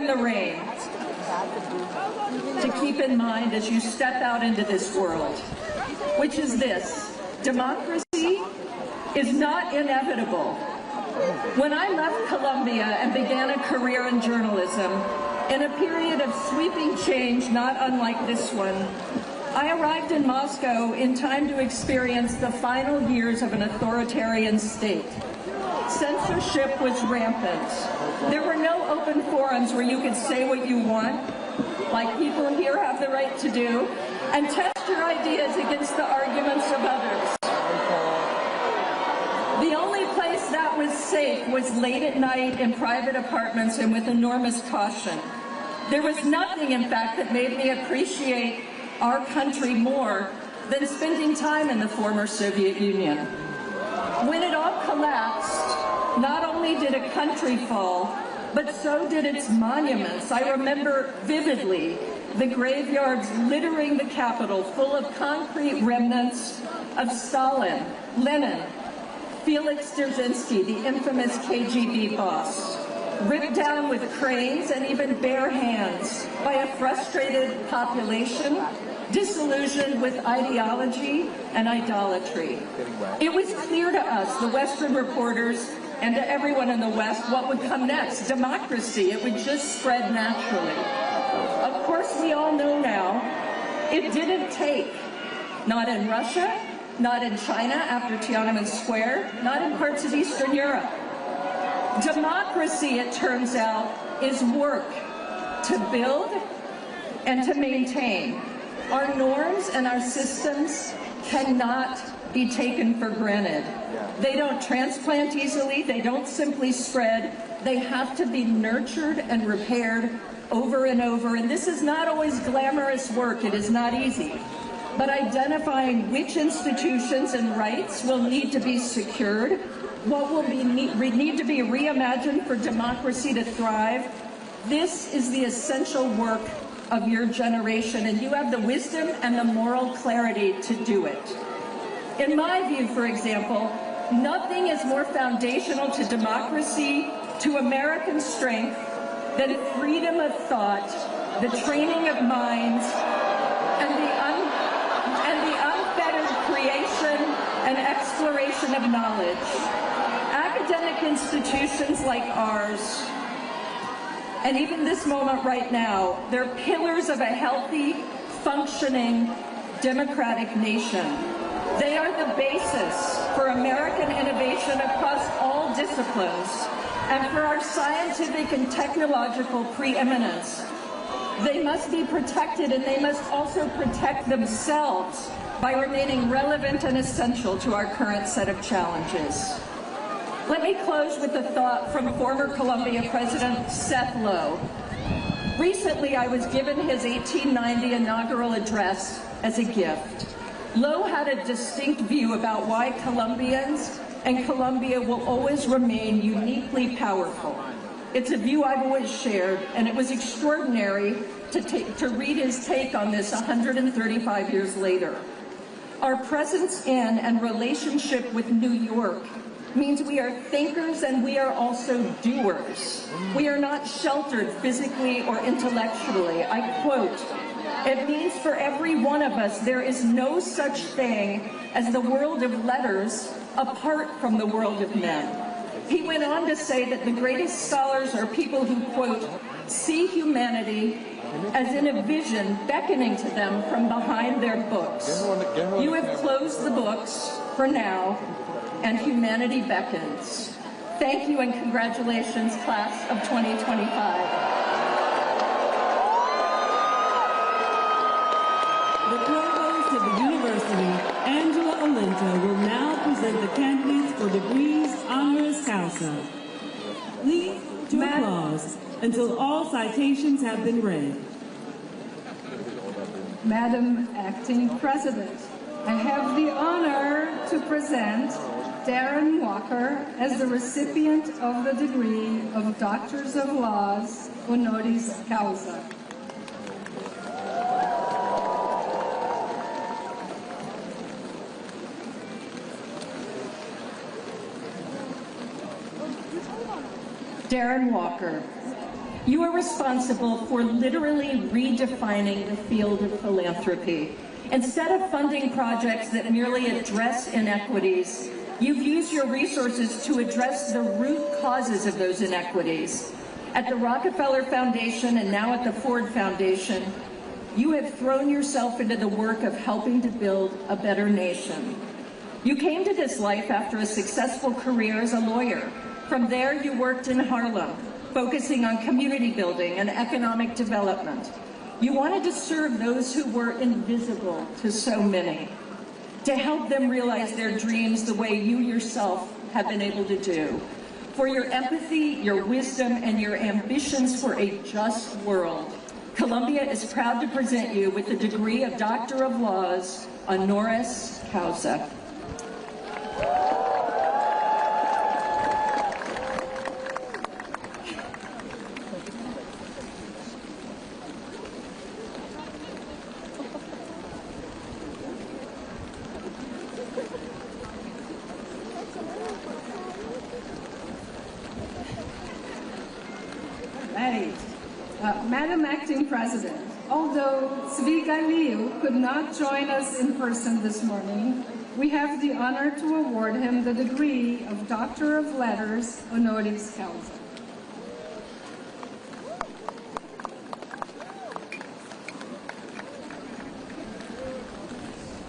and the rain to keep in mind as you step out into this world, which is this: democracy is not inevitable. When I left Colombia and began a career in journalism, in a period of sweeping change not unlike this one, I arrived in Moscow in time to experience the final years of an authoritarian state. Censorship was rampant. There were no open forums where you could say what you want, like people here have the right to do, and test your ideas against the arguments of others. The only place that was safe was late at night in private apartments and with enormous caution. There was nothing, in fact, that made me appreciate our country more than spending time in the former Soviet Union. When it all collapsed, not only did a country fall, but so did its monuments. I remember vividly the graveyards littering the capital, full of concrete remnants of Stalin, Lenin, Felix Dzerzhinsky, the infamous KGB boss, ripped down with cranes and even bare hands by a frustrated population, disillusioned with ideology and idolatry. It was clear to us, the Western reporters, and to everyone in the West, what would come next: democracy. It would just spread naturally. Of course, we all know now, it didn't take, not in Russia, not in China after Tiananmen Square, not in parts of Eastern Europe. Democracy, it turns out, is work to build and to maintain. Our norms and our systems cannot be taken for granted. They don't transplant easily, they don't simply spread, they have to be nurtured and repaired over and over. And this is not always glamorous work, it is not easy. But identifying which institutions and rights will need to be secured, what will need to be reimagined for democracy to thrive, this is the essential work of your generation, and you have the wisdom and the moral clarity to do it. In my view, for example, nothing is more foundational to democracy, to American strength, than freedom of thought, the training of minds, and the unfettered creation and exploration of knowledge. Academic institutions like ours, and even this moment right now, they're pillars of a healthy, functioning, democratic nation. They are the basis for American innovation across all disciplines and for our scientific and technological preeminence. They must be protected, and they must also protect themselves by remaining relevant and essential to our current set of challenges. Let me close with a thought from former Colombia President Seth Low. Recently, I was given his 1890 inaugural address as a gift. Low had a distinct view about why Colombians and Colombia will always remain uniquely powerful. It's a view I've always shared, and it was extraordinary to read his take on this 135 years later. Our presence in and relationship with New York means we are thinkers and we are also doers. We are not sheltered physically or intellectually. I quote, "It means for every one of us there is no such thing as the world of letters apart from the world of men." He went on to say that the greatest scholars are people who, quote, "see humanity as in a vision beckoning to them from behind their books." You have closed the books for now, and humanity beckons. Thank you and congratulations, class of 2025. The provost of the university, Angela Olenta, will now present the candidates for degrees honoris causa. Please to applause until all citations have been read. Madam Acting President, I have the honor to present Darren Walker as the recipient of the degree of Doctors of Laws honoris causa. Darren Walker, You are responsible for literally redefining the field of philanthropy. Instead of funding projects that merely address inequities, you've used your resources to address the root causes of those inequities. At the Rockefeller Foundation and now at the Ford Foundation, you have thrown yourself into the work of helping to build a better nation. You came to this life after a successful career as a lawyer. From there, you worked in Harlem, focusing on community building and economic development. You wanted to serve those who were invisible to so many, to help them realize their dreams the way you yourself have been able to do. For your empathy, your wisdom, and your ambitions for a just world, Columbia is proud to present you with the degree of Doctor of Laws, honoris causa. Madam Acting President, although Zvi Khalil could not join us in person this morning, we have the honor to award him the degree of Doctor of Letters, honoris causa.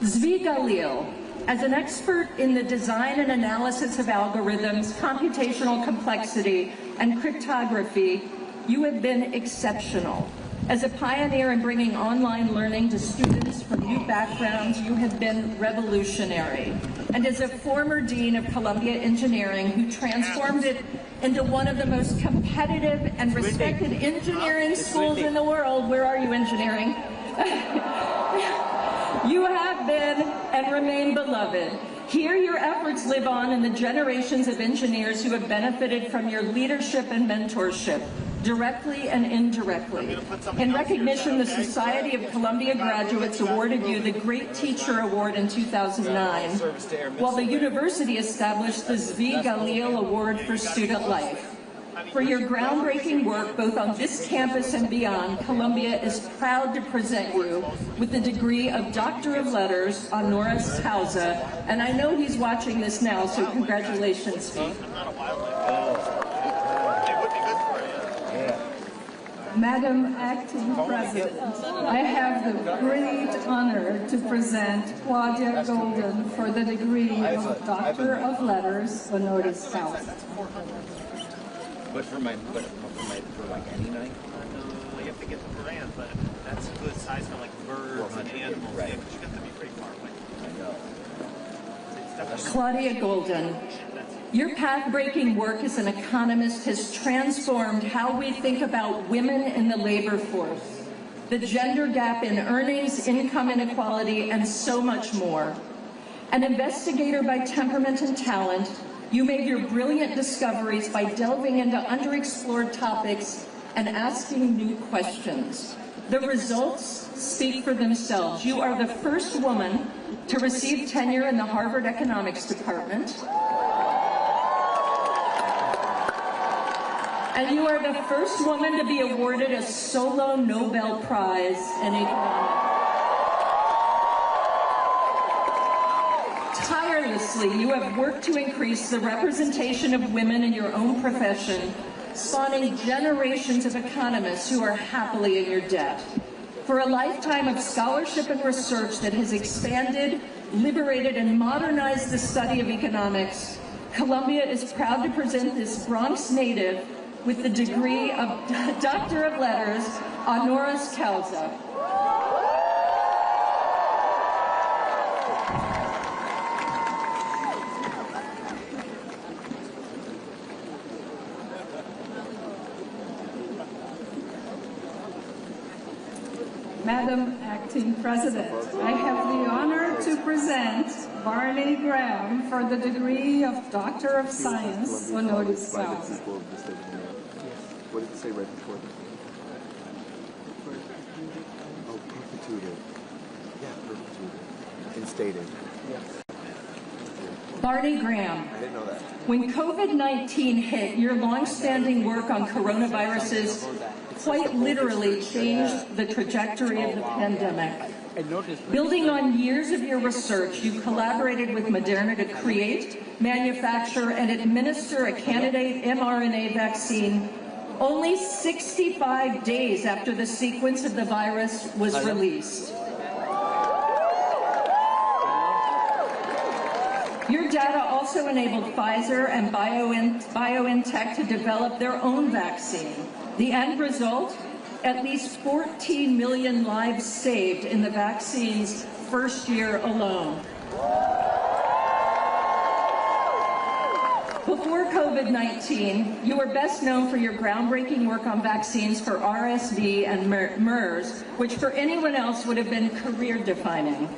Zvi Khalil, as an expert in the design and analysis of algorithms, computational complexity, and cryptography, you have been exceptional. As a pioneer in bringing online learning to students from new backgrounds, you have been revolutionary. And as a former dean of Columbia Engineering who transformed it into one of the most competitive and respected engineering schools in the world, where are you, engineering? You have been and remain beloved. Here your efforts live on in the generations of engineers who have benefited from your leadership and mentorship, directly and indirectly. In recognition, the Society of Columbia graduates awarded you the Great Teacher Award in 2009, while the university established the Zvi Khalil Award for Student Life. For your groundbreaking work, both on this campus and beyond, Columbia is proud to present you with the degree of Doctor of Letters, honoris causa, and I know he's watching this now, so congratulations, Steve. Madam Acting President, I have the great honor to present Claudia Golden for the degree of Doctor of Letters, honoris causa. But for like any night? Well, you have to get the brand, but that's a good size for like birds and animals. Right. Yeah, but you got to be pretty far away. I know. Claudia Golden, your path-breaking work as an economist has transformed how we think about women in the labor force, the gender gap in earnings, income inequality, and so much more. An investigator by temperament and talent, you made your brilliant discoveries by delving into underexplored topics and asking new questions. The results speak for themselves. You are the first woman to receive tenure in the Harvard Economics Department. And you are the first woman to be awarded a solo Nobel Prize in economics. Tirelessly, you have worked to increase the representation of women in your own profession, spawning generations of economists who are happily in your debt. For a lifetime of scholarship and research that has expanded, liberated, and modernized the study of economics, Columbia is proud to present this Bronx native with the degree of Doctor of Letters, honoris causa. Madam Acting President, I have the honor to present Barney Graham for the degree of Doctor of Science, honoris causa. What did it say right before that? Oh, perpetuated. Yeah, perpetuated. Instated. Barney Graham, I didn't know that. when COVID-19 hit, your long-standing work on coronaviruses quite literally changed the trajectory of the pandemic. Building on years of your research, you collaborated with Moderna to create, manufacture, and administer a candidate mRNA vaccine only 65 days after the sequence of the virus was released. Your data also enabled Pfizer and BioNTech to develop their own vaccine. The end result? At least 14 million lives saved in the vaccine's first year alone. Before COVID-19, you were best known for your groundbreaking work on vaccines for RSV and MERS, which for anyone else would have been career-defining.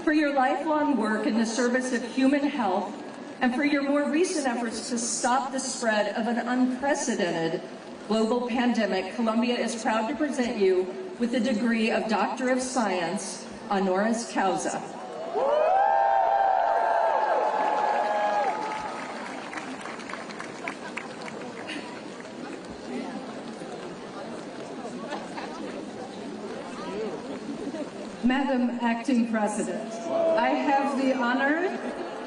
For your lifelong work in the service of human health, and for your more recent efforts to stop the spread of an unprecedented global pandemic, Columbia is proud to present you with the degree of Doctor of Science, honoris causa. Madam Acting President, I have the honor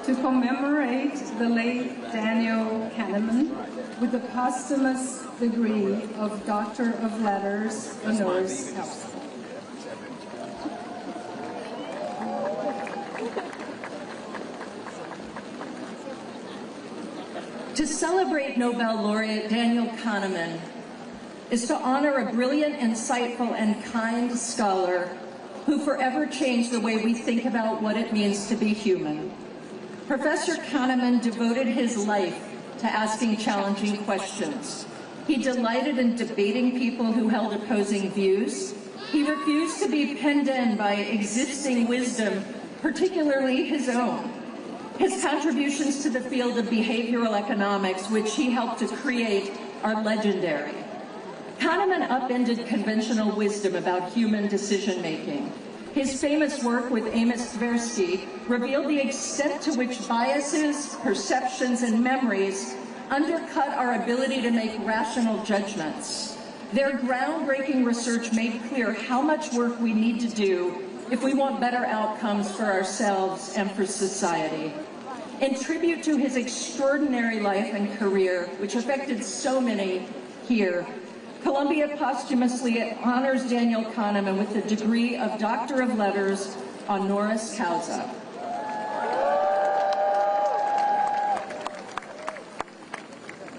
to commemorate the late Daniel Kahneman with the posthumous degree of Doctor of Letters, honoris causa. To celebrate Nobel laureate Daniel Kahneman is to honor a brilliant, insightful, and kind scholar who forever changed the way we think about what it means to be human. Professor Kahneman devoted his life to asking challenging questions. He delighted in debating people who held opposing views. He refused to be penned in by existing wisdom, particularly his own. His contributions to the field of behavioral economics, which he helped to create, are legendary. Kahneman upended conventional wisdom about human decision-making. His famous work with Amos Tversky revealed the extent to which biases, perceptions, and memories undercut our ability to make rational judgments. Their groundbreaking research made clear how much work we need to do if we want better outcomes for ourselves and for society. In tribute to his extraordinary life and career, which affected so many here, Columbia posthumously honors Daniel Kahneman with the degree of Doctor of Letters, honoris causa.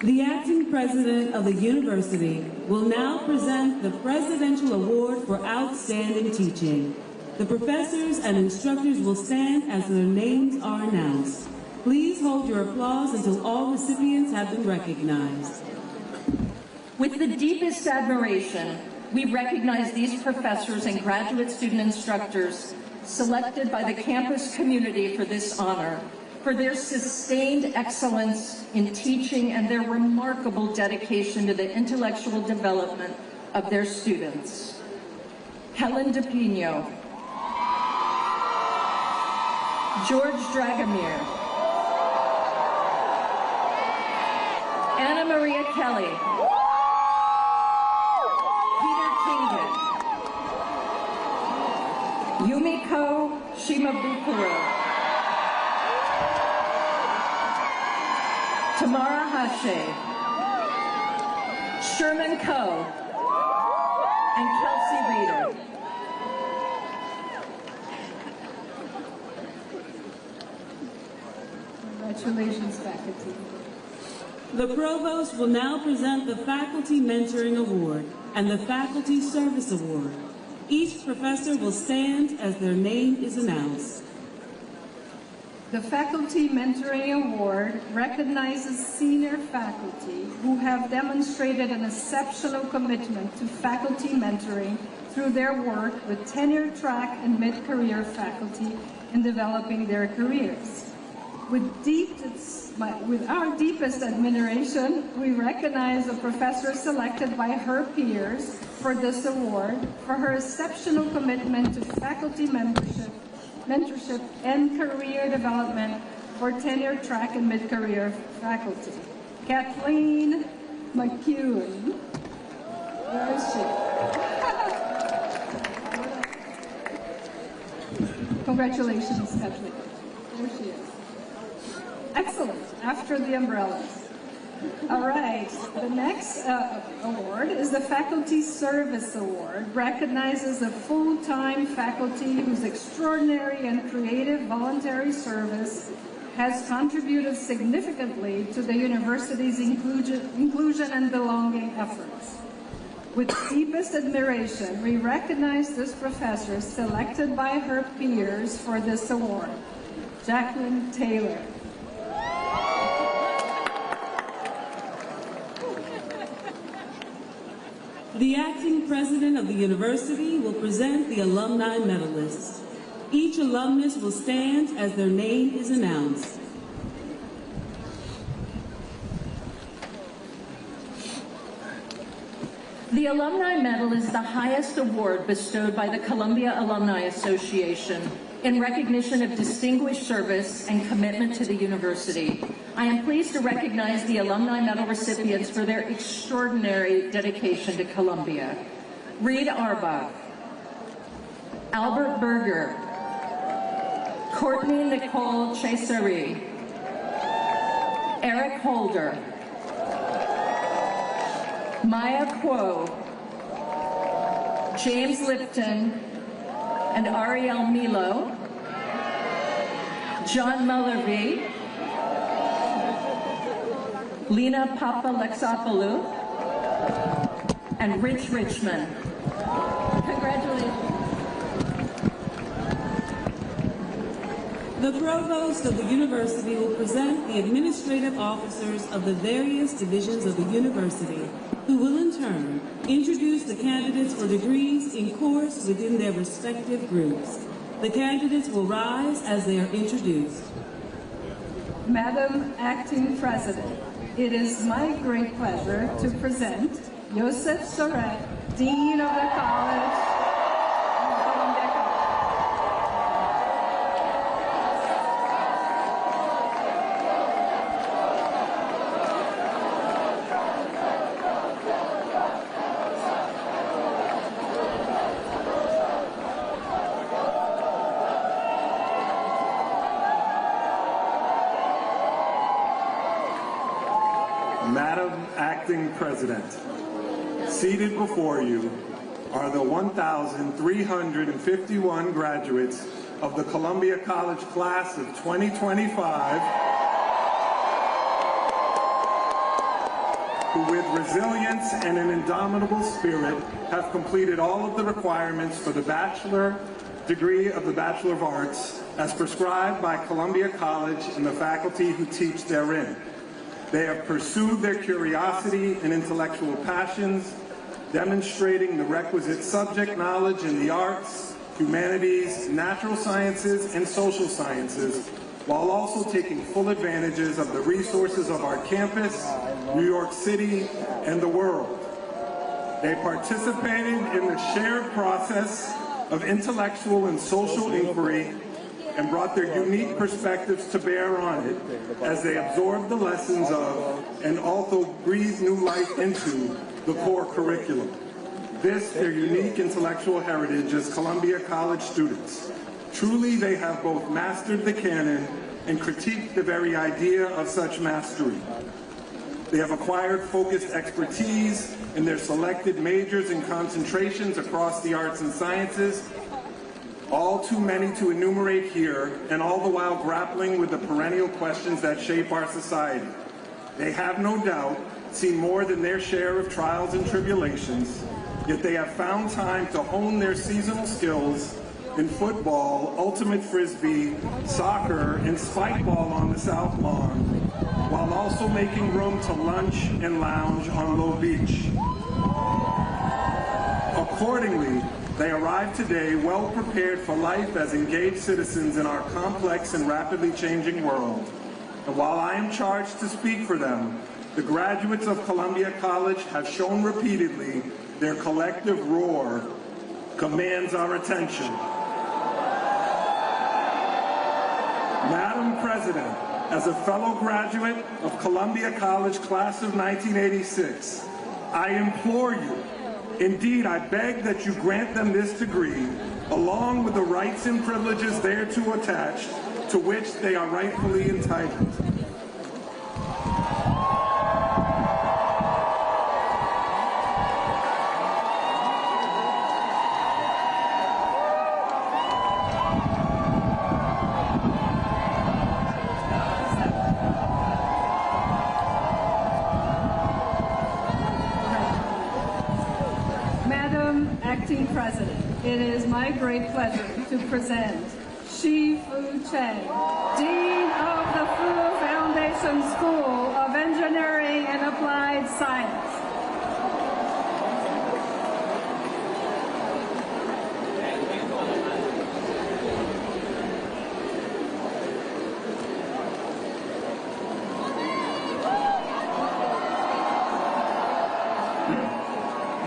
The acting president of the university will now present the Presidential Award for Outstanding Teaching. The professors and instructors will stand as their names are announced. Please hold your applause until all recipients have been recognized. With the deepest admiration, we recognize these professors and graduate student instructors selected by the campus community for this honor, for their sustained excellence in teaching and their remarkable dedication to the intellectual development of their students. Helen DePino, George Dragomir, Anna Maria Kelly, Yumiko Shimabukuro, Tamara Hashe, Sherman Coe, and Kelsey Reeder. Congratulations, faculty. The Provost will now present the Faculty Mentoring Award and the Faculty Service Award. Each professor will stand as their name is announced. The Faculty Mentoring Award recognizes senior faculty who have demonstrated an exceptional commitment to faculty mentoring through their work with tenure-track and mid-career faculty in developing their careers. With our deepest admiration, we recognize a professor selected by her peers for this award for her exceptional commitment to faculty mentorship and career development for tenure track and mid-career faculty. Kathleen McEwen. Where is she? Congratulations, Ashley. There she is. Excellent. After the umbrellas. All right. The next award is the Faculty Service Award. Recognizes a full-time faculty whose extraordinary and creative voluntary service has contributed significantly to the university's inclusion and belonging efforts. With deepest admiration, we recognize this professor selected by her peers for this award, Jacqueline Taylor. The acting president of the university will present the alumni medalists. Each alumnus will stand as their name is announced. The Alumni Medal is the highest award bestowed by the Columbia Alumni Association in recognition of distinguished service and commitment to the university. I am pleased to recognize the Alumni Medal recipients for their extraordinary dedication to Columbia. Reed Arbach, Albert Berger, Courtney Nicole Chesari, Eric Holder, Maya Kuo, James Lipton, and Ariel Milo, John Mullerby, Lena Papalexopoulou, and Rich Richmond. Congratulations. The provost of the university will present the administrative officers of the various divisions of the university, who will in turn introduce the candidates for degrees in course within their respective groups. The candidates will rise as they are introduced. Madam Acting President, it is my great pleasure to present Yosef Soret, Dean of the College of Columbia College. Madam Acting President, seated before you are the 1,351 graduates of the Columbia College class of 2025 who with resilience and an indomitable spirit have completed all of the requirements for the bachelor degree of the Bachelor of Arts as prescribed by Columbia College and the faculty who teach therein. They have pursued their curiosity and intellectual passions, demonstrating the requisite subject knowledge in the arts, humanities, natural sciences, and social sciences, while also taking full advantages of the resources of our campus, New York City, and the world. They participated in the shared process of intellectual and social inquiry and brought their unique perspectives to bear on it as they absorbed the lessons of and also breathed new life into the core curriculum. This, their unique intellectual heritage as Columbia College students. Truly, they have both mastered the canon and critiqued the very idea of such mastery. They have acquired focused expertise in their selected majors and concentrations across the arts and sciences, all too many to enumerate here, and all the while grappling with the perennial questions that shape our society. They have no doubt seen more than their share of trials and tribulations, yet they have found time to hone their seasonal skills in football, ultimate frisbee, soccer, and spike ball on the South Lawn, while also making room to lunch and lounge on Low Beach. Accordingly, they arrive today well prepared for life as engaged citizens in our complex and rapidly changing world. And while I am charged to speak for them, the graduates of Columbia College have shown repeatedly their collective roar commands our attention. Madam President, as a fellow graduate of Columbia College class of 1986, I implore you Indeed, I beg that you grant them this degree, along with the rights and privileges thereto attached, to which they are rightfully entitled. Acting President, it is my great pleasure to present Shi-Fu Cheng, Dean of the Fu Foundation School of Engineering and Applied Science.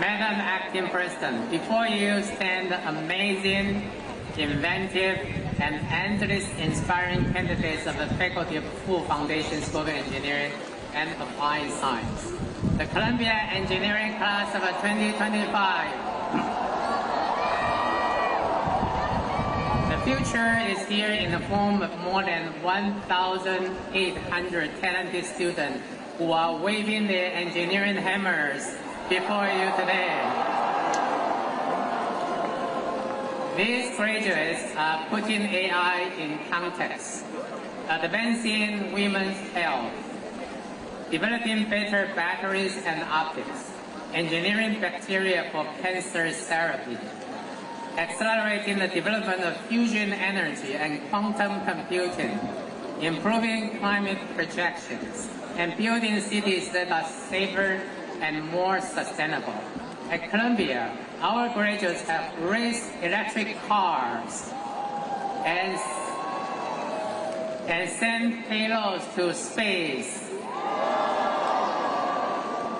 Madam Acting President, before you stand amazing, inventive, and endless inspiring candidates of the Faculty of Fu Foundation School of Engineering and Applied Science. The Columbia Engineering Class of 2025. The future is here in the form of more than 1,800 talented students who are waving their engineering hammers before you today. These graduates are putting AI in context, advancing women's health, developing better batteries and optics, engineering bacteria for cancer therapy, accelerating the development of fusion energy and quantum computing, improving climate projections, and building cities that are safer and more sustainable. At Columbia, our graduates have raced electric cars and sent payloads to space,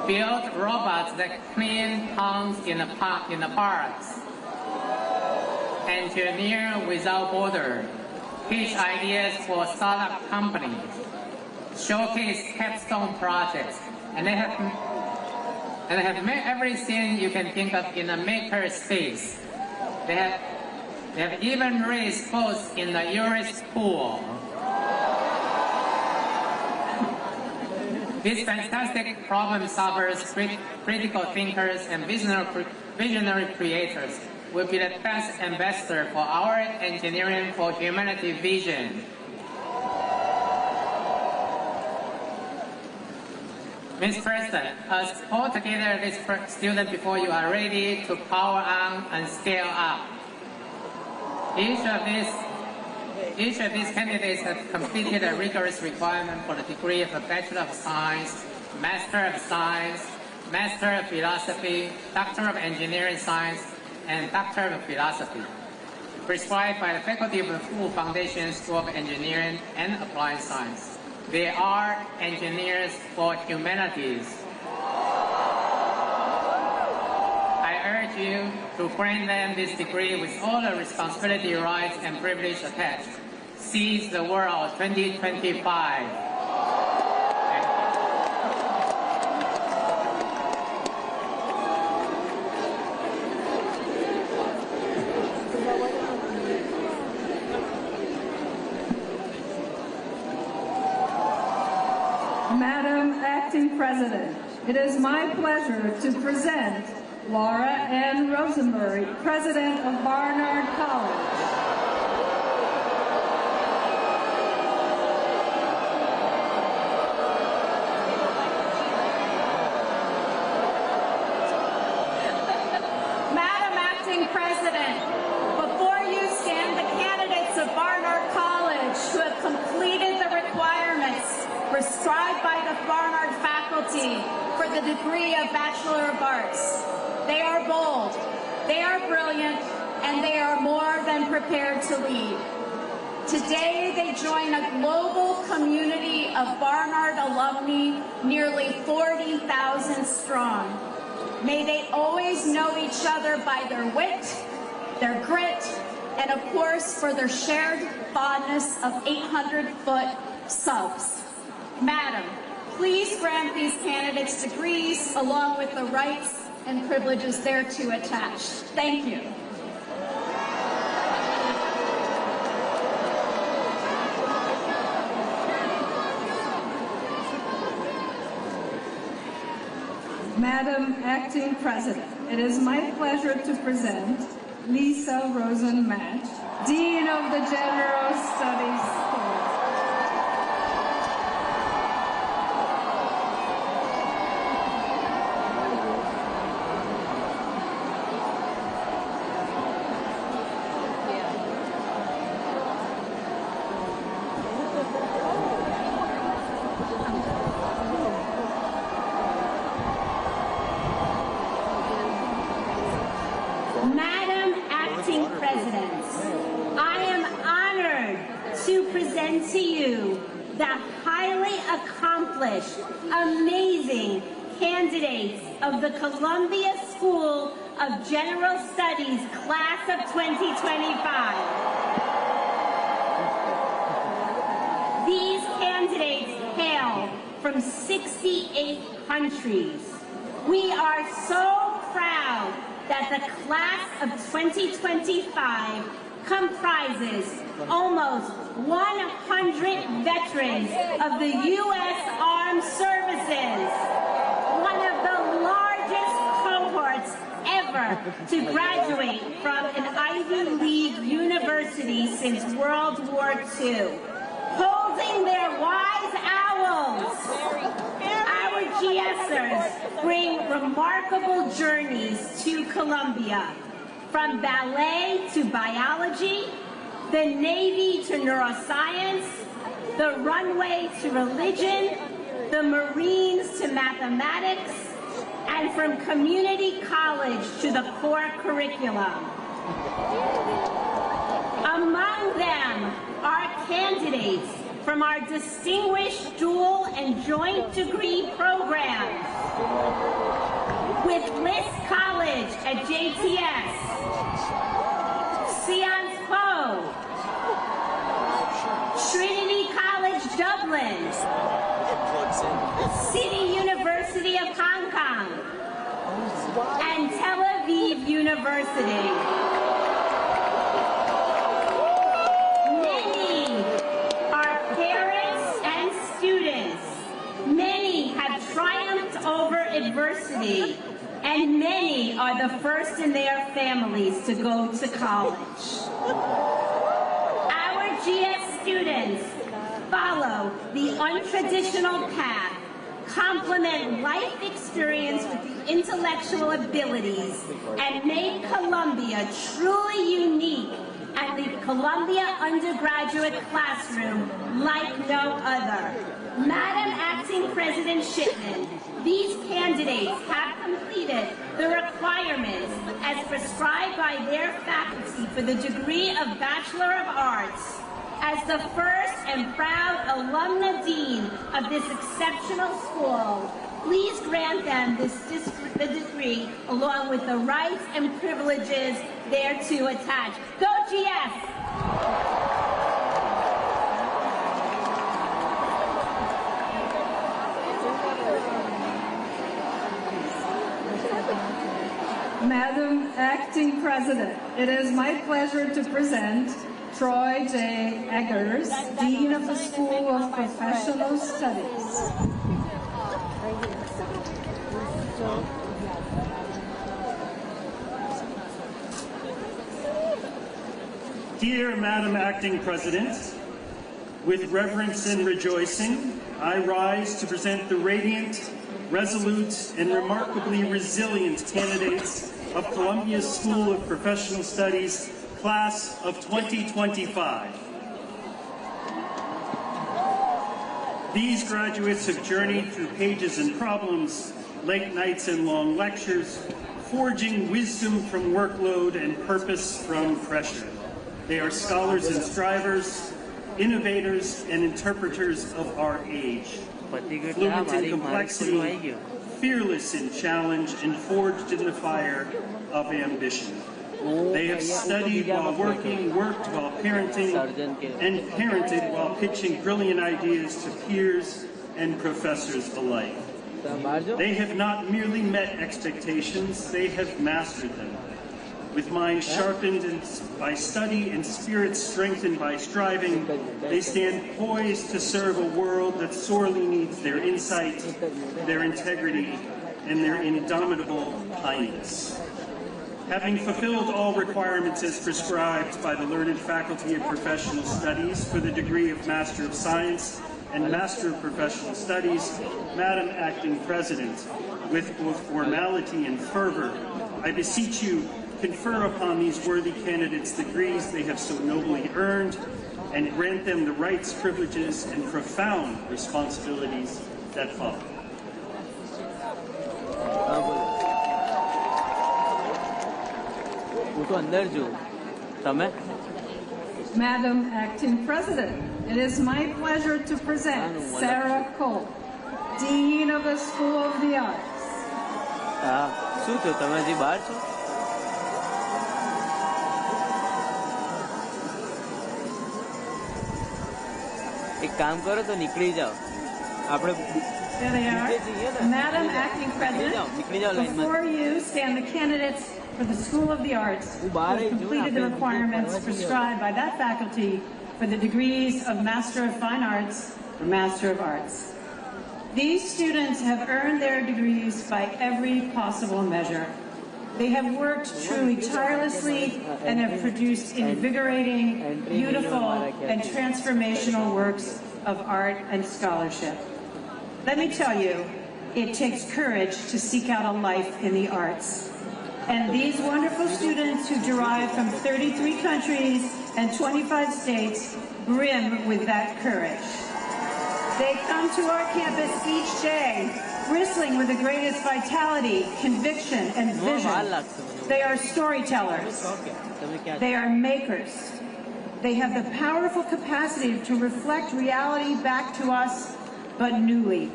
built robots that clean ponds in the parks, engineer without border, pitch ideas for startup companies, showcase capstone projects, and they have made everything you can think of in a maker space. They have even raised boats in the Uris pool. These fantastic problem solvers, critical thinkers, and visionary creators will be the best ambassador for our Engineering for Humanity vision. Mr. President, as all together this student before you are ready to power on and scale up. Each of these candidates have completed a rigorous requirement for the degree of a Bachelor of Science, Master of Science, Master of Philosophy, Doctor of Engineering Science, and Doctor of Philosophy, prescribed by the Faculty of the Fu Foundation School of Engineering and Applied Science. They are engineers for humanities. I urge you to grant them this degree with all the responsibility, rights, and privilege attached. Seize the World 2025. Madam Acting President, it is my pleasure to present Laura Ann Rosenberry, President of Barnard College. Madam Acting President, before you stand the candidates of Barnard College who have completed the requirements prescribed by the Barnard faculty for the degree of Bachelor of Arts. They are bold, they are brilliant, and they are more than prepared to lead. Today, they join a global community of Barnard alumni, nearly 40,000 strong. May they always know each other by their wit, their grit, and of course, for their shared fondness of 800-foot subs. Madam, please grant these candidates degrees along with the rights and privileges thereto attached. Thank you. Madam Acting President, it is my pleasure to present Lisa Rosen-Match, Dean of the General Studies School. Madam Acting President, I am honored to present to you the highly accomplished, amazing candidates of the Columbia School of General Studies Class of 2025. These candidates hail from 68 countries. We are so proud that the class of 2025 comprises almost 100 veterans of the U.S. Armed Services, one of the largest cohorts ever to graduate from an Ivy League university since World War II, holding their wise owls. Our GSers bring remarkable journeys to Columbia, from ballet to biology, the Navy to neuroscience, the runway to religion, the Marines to mathematics, and from community college to the core curriculum. Among them are candidates from our distinguished dual and joint degree programs with Liss College at JTS, Sciences Po, Trinity College Dublin, City University of Hong Kong, and Tel Aviv University. Many have triumphed over adversity, and many are the first in their families to go to college. Our GS students follow the untraditional path, complement life experience with the intellectual abilities, and make Columbia truly unique and the Columbia undergraduate classroom like no other. Madam Acting President Shipman, these candidates have completed the requirements as prescribed by their faculty for the degree of Bachelor of Arts. As the first and proud alumna dean of this exceptional school, please grant them the degree along with the rights and privileges thereto attached. Go GS! Madam Acting President, it is my pleasure to present Troy J. Eggers, Dean of the School of Professional Studies. Dear Madam Acting President, with reverence and rejoicing, I rise to present the radiant, resolute, and remarkably resilient candidates of Columbia's School of Professional Studies, Class of 2025. These graduates have journeyed through pages and problems, late nights and long lectures, forging wisdom from workload and purpose from pressure. They are scholars and strivers, innovators and interpreters of our age, fluent in complexity, fearless in challenge, and forged in the fire of ambition. They have studied while working, worked while parenting, and parented while pitching brilliant ideas to peers and professors alike. They have not merely met expectations, they have mastered them. With minds sharpened by study and spirits strengthened by striving, they stand poised to serve a world that sorely needs their insight, their integrity, and their indomitable kindness. Having fulfilled all requirements as prescribed by the learned Faculty of Professional Studies for the degree of Master of Science and Master of Professional Studies, Madam Acting President, with both formality and fervor, I beseech you, confer upon these worthy candidates the degrees they have so nobly earned, and grant them the rights, privileges, and profound responsibilities that follow. Madam Acting President, it is my pleasure to present Sarah Cole, Dean of the School of the Arts. एक काम करो तो निकली जाओ आपने There they are. Madam Acting President, before you stand the candidates for the School of the Arts who have completed the requirements prescribed by that faculty for the degrees of Master of Fine Arts or Master of Arts. These students have earned their degrees by every possible measure. They have worked truly tirelessly and have produced invigorating, beautiful, and transformational works of art and scholarship. Let me tell you, it takes courage to seek out a life in the arts. And these wonderful students who derive from 33 countries and 25 states brim with that courage. They come to our campus each day, bristling with the greatest vitality, conviction, and vision. They are storytellers. They are makers. They have the powerful capacity to reflect reality back to us, but newly.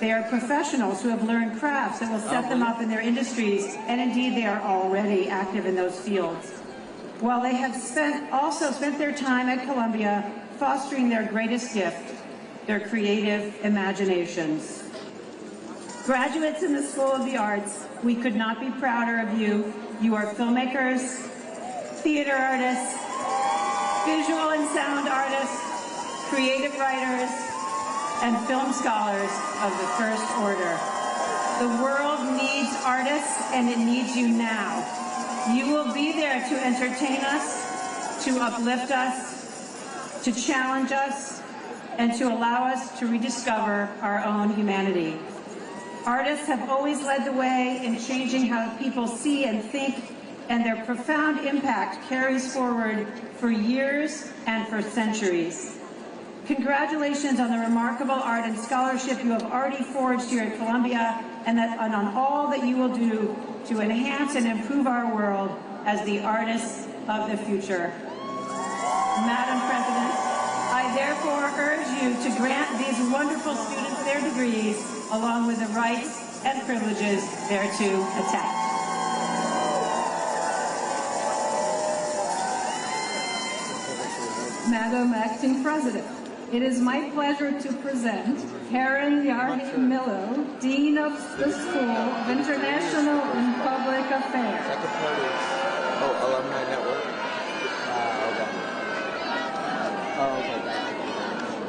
They are professionals who have learned crafts that will set them up in their industries, and indeed they are already active in those fields. While they have also spent their time at Columbia fostering their greatest gift, their creative imaginations. Graduates in the School of the Arts, we could not be prouder of you. You are filmmakers, theater artists, visual and sound artists, creative writers, and film scholars of the first order. The world needs artists, and it needs you now. You will be there to entertain us, to uplift us, to challenge us, and to allow us to rediscover our own humanity. Artists have always led the way in changing how people see and think, and their profound impact carries forward for years and for centuries. Congratulations on the remarkable art and scholarship you have already forged here at Columbia, and on all that you will do to enhance and improve our world as the artists of the future. Madam President, I therefore urge you to grant these wonderful students their degrees, along with the rights and privileges thereto attached. Madam Acting President, it is my pleasure to present Karen Yarhi-Millo, Dean of the School of International and Public Affairs. Second part is, Alumni Network.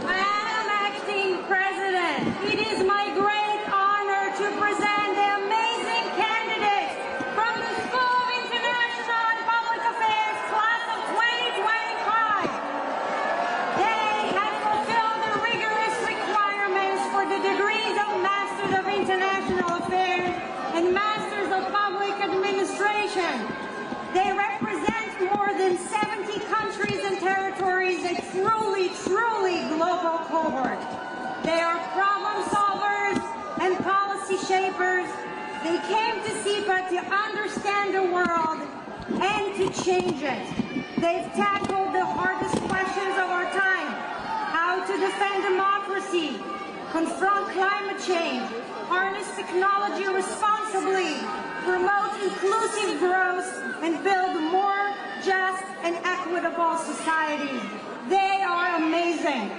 Madam Acting President, it is my great honor to present the amazing candidates from the School of International and Public Affairs class of 2025. They have fulfilled the rigorous requirements for the degrees of Masters of International Affairs and Masters of Public Administration. They represent more than 70 countries and territories, a truly, truly global cohort. They are problem solvers and policy shapers. They came to CIPA to understand the world and to change it. They've tackled the hardest questions of our time: how to defend democracy, confront climate change, harness technology responsibly, promote inclusive growth, and build more just and equitable society. They are amazing.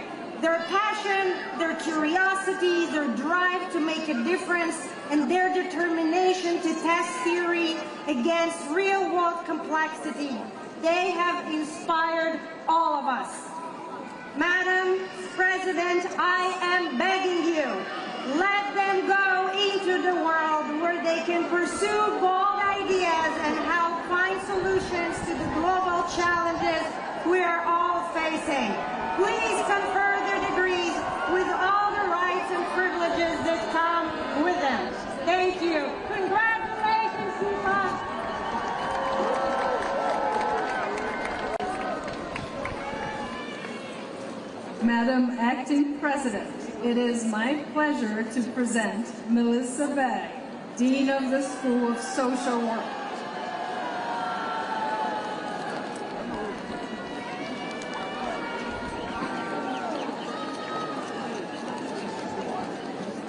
Their passion, their curiosity, their drive to make a difference, and their determination to test theory against real-world complexity. They have inspired all of us. Madam President, I am begging you, let them go into the world where they can pursue bold ideas and help find solutions to the global challenges we are all facing. Please confer their degrees with all the rights and privileges that come with them. Thank you. Congratulations, Sifa. Madam Acting President, it is my pleasure to present Melissa Begg, Dean of the School of Social Work.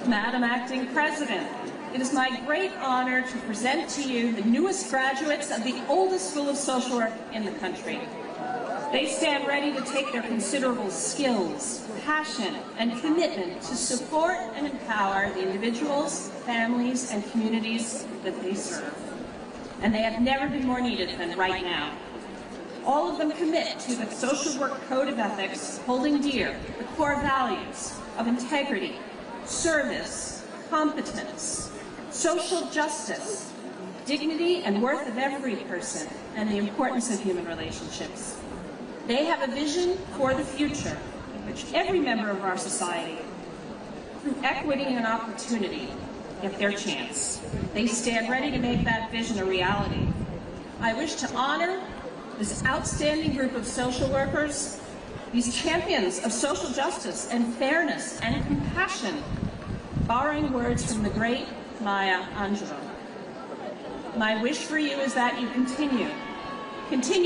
Madam Acting President, it is my great honor to present to you the newest graduates of the oldest School of Social Work in the country. They stand ready to take their considerable skills, passion, and commitment to support and empower the individuals, families, and communities that they serve. And they have never been more needed than right now. All of them commit to the Social Work Code of Ethics, holding dear the core values of integrity, service, competence, social justice, dignity and worth of every person, and the importance of human relationships. They have a vision for the future in which every member of our society, through equity and opportunity, get their chance. They stand ready to make that vision a reality. I wish to honor this outstanding group of social workers, these champions of social justice and fairness and compassion, borrowing words from the great Maya Angelou. My wish for you is that you continue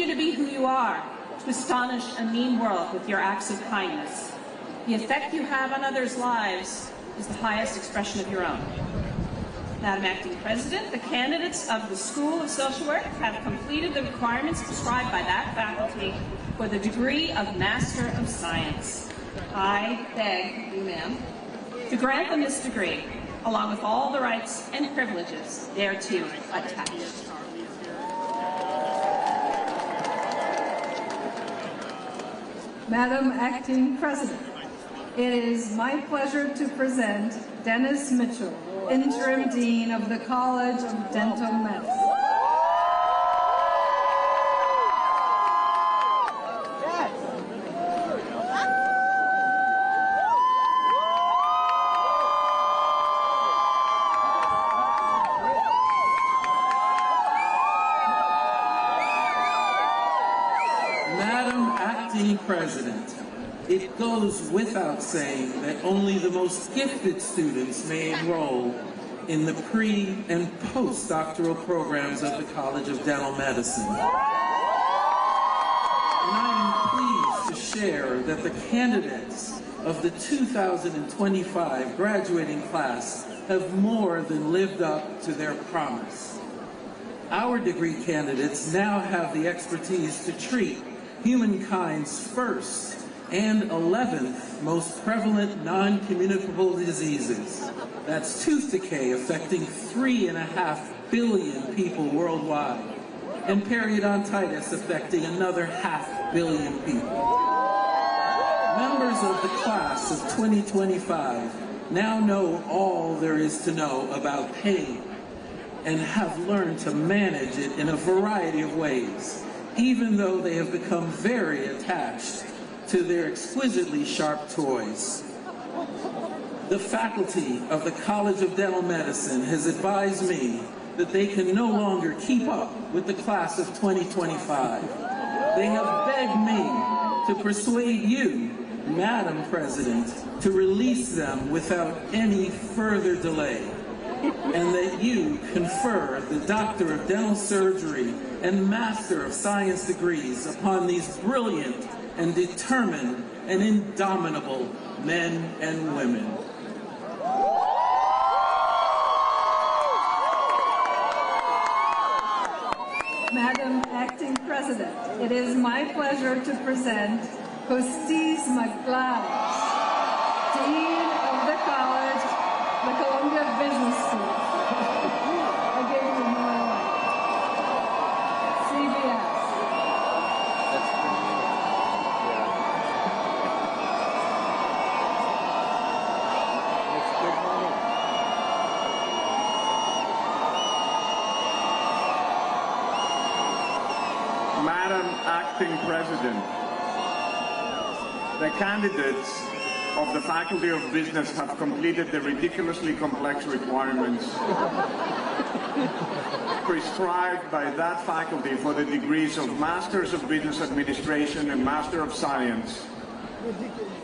to be who you are, to astonish a mean world with your acts of kindness. The effect you have on others' lives is the highest expression of your own. Madam Acting President, the candidates of the School of Social Work have completed the requirements prescribed by that faculty for the degree of Master of Science. I beg you, ma'am, to grant them this degree, along with all the rights and privileges thereto attached. Madam Acting President, it is my pleasure to present Dennis Mitchell, Interim Dean of the College of Dental Medicine. President, it goes without saying that only the most gifted students may enroll in the pre- and postdoctoral programs of the College of Dental Medicine. And I am pleased to share that the candidates of the 2025 graduating class have more than lived up to their promise. Our degree candidates now have the expertise to treat humankind's first and 11th most prevalent non-communicable diseases. That's tooth decay affecting 3.5 billion people worldwide, and periodontitis affecting another 500 million people. Members of the class of 2025 now know all there is to know about pain and have learned to manage it in a variety of ways, even though they have become very attached to their exquisitely sharp toys. The faculty of the College of Dental Medicine has advised me that they can no longer keep up with the class of 2025. They have begged me to persuade you, Madam President, to release them without any further delay, and that you confer the Doctor of Dental Surgery and Master of Science degrees upon these brilliant and determined and indomitable men and women. Madam Acting President, it is my pleasure to present Costis McLeod. Dean of the college, the Columbia Business School. I gave you more away. CBS. Madam Acting President, the candidates of the Faculty of Business have completed the ridiculously complex requirements prescribed by that faculty for the degrees of Masters of Business Administration and Master of Science.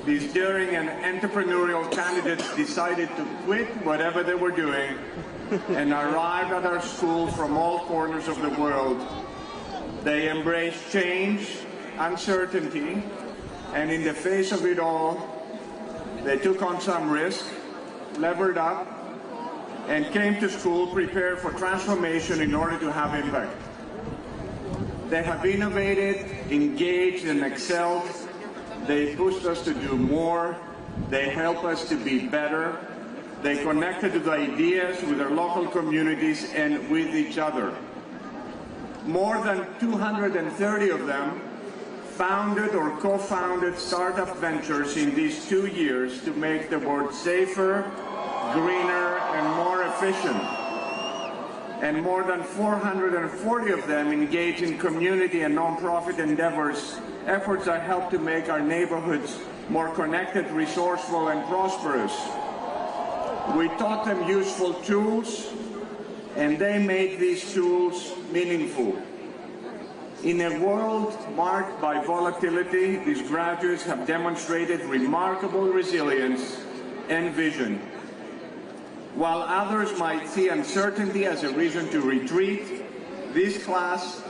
These daring and entrepreneurial candidates decided to quit whatever they were doing and arrived at our school from all corners of the world. They embraced change, uncertainty, and in the face of it all, they took on some risk, levered up, and came to school prepared for transformation in order to have impact. They have innovated, engaged, and excelled. They pushed us to do more. They help us to be better. They connected with ideas with their local communities and with each other. More than 230 of them founded or co-founded startup ventures in these 2 years to make the world safer, greener, and more efficient. And more than 440 of them engage in community and nonprofit endeavors, efforts that help to make our neighborhoods more connected, resourceful, and prosperous. We taught them useful tools, and they made these tools meaningful. In a world marked by volatility, these graduates have demonstrated remarkable resilience and vision. While others might see uncertainty as a reason to retreat, this class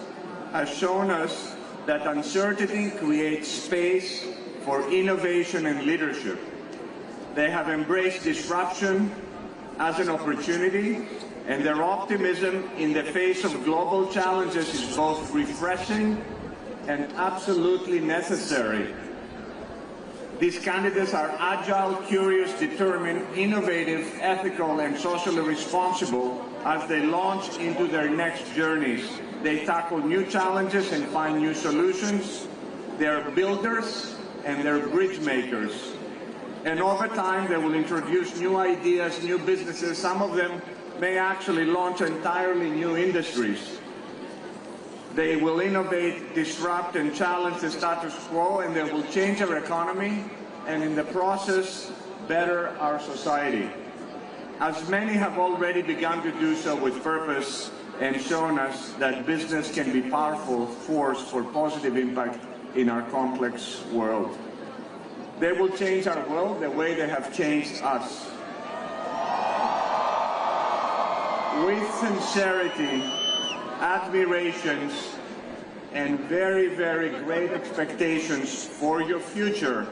has shown us that uncertainty creates space for innovation and leadership. They have embraced disruption as an opportunity, and their optimism in the face of global challenges is both refreshing and absolutely necessary. These candidates are agile, curious, determined, innovative, ethical, and socially responsible as they launch into their next journeys. They tackle new challenges and find new solutions. They're builders and they're bridge makers. And over time, they will introduce new ideas, new businesses. Some of them may actually launch entirely new industries. They will innovate, disrupt, and challenge the status quo, and they will change our economy, and in the process, better our society. As many have already begun to do so with purpose and shown us that business can be a powerful force for positive impact in our complex world. They will change our world the way they have changed us. With sincerity, admirations, and very, very great expectations for your future,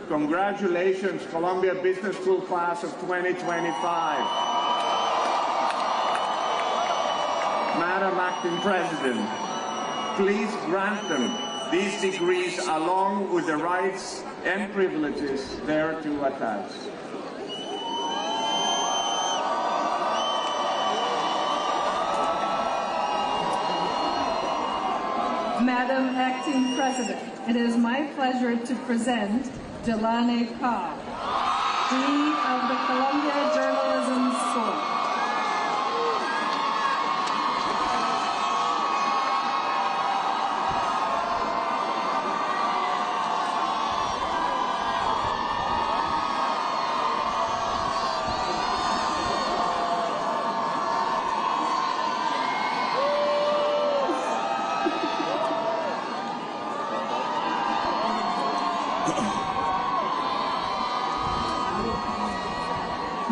congratulations, Columbia Business School class of 2025. Madam Acting President, please grant them these degrees along with the rights and privileges thereto attached. Madam Acting President, it is my pleasure to present Jelani Carr, Dean of the Columbia Journalism School.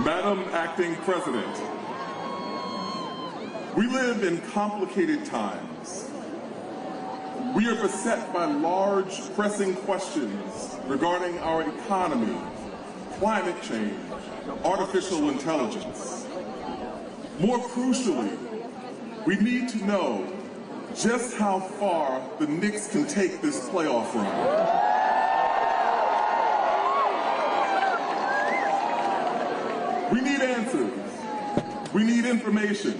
Madam Acting President, we live in complicated times. We are beset by large, pressing questions regarding our economy, climate change, artificial intelligence. More crucially, we need to know just how far the Knicks can take this playoff run. answers. We need information.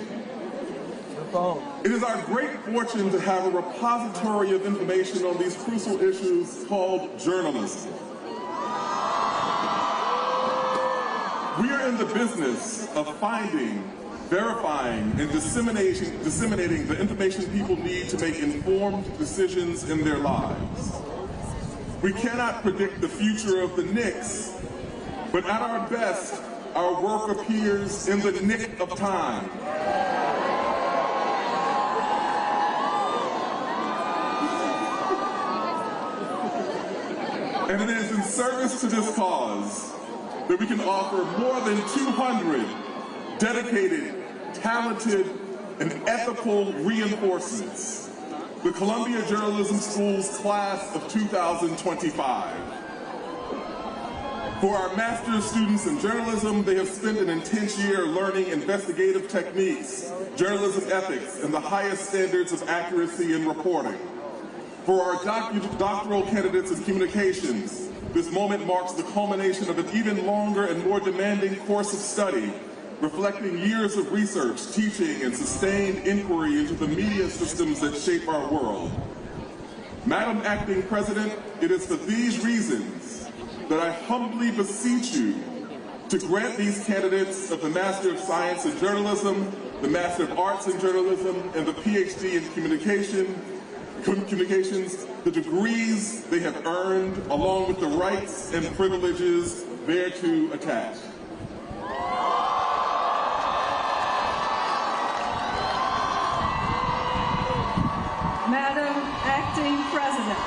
It is our great fortune to have a repository of information on these crucial issues called journalism. We are in the business of finding, verifying, and disseminating the information people need to make informed decisions in their lives. We cannot predict the future of the Knicks, but at our best, our work appears in the nick of time. And it is in service to this cause that we can offer more than 200 dedicated, talented, and ethical reinforcements. The Columbia Journalism School's class of 2025. For our master's students in journalism, they have spent an intense year learning investigative techniques, journalism ethics, and the highest standards of accuracy in reporting. For our doctoral candidates in communications, this moment marks the culmination of an even longer and more demanding course of study, reflecting years of research, teaching, and sustained inquiry into the media systems that shape our world. Madam Acting President, it is for these reasons that I humbly beseech you to grant these candidates of the Master of Science in Journalism, the Master of Arts in Journalism, and the PhD in Communications, the degrees they have earned, along with the rights and privileges thereto attached. Madam Acting President,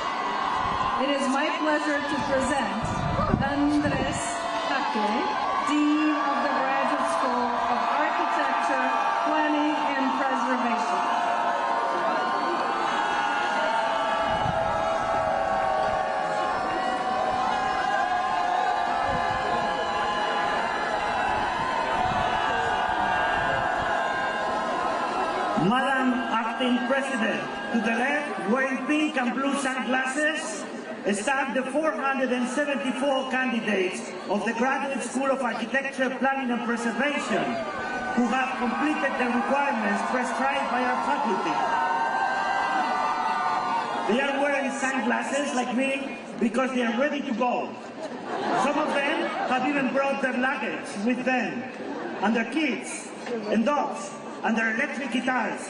it is my pleasure to present Andres Jaque, Dean of the Graduate School of Architecture, Planning, and Preservation. Madam Acting President, to the left, wearing pink and blue sunglasses, stand the 474 candidates of the Graduate School of Architecture, Planning and Preservation who have completed the requirements prescribed by our faculty. They are wearing sunglasses like me because they are ready to go. Some of them have even brought their luggage with them, and their kids, and dogs, and their electric guitars.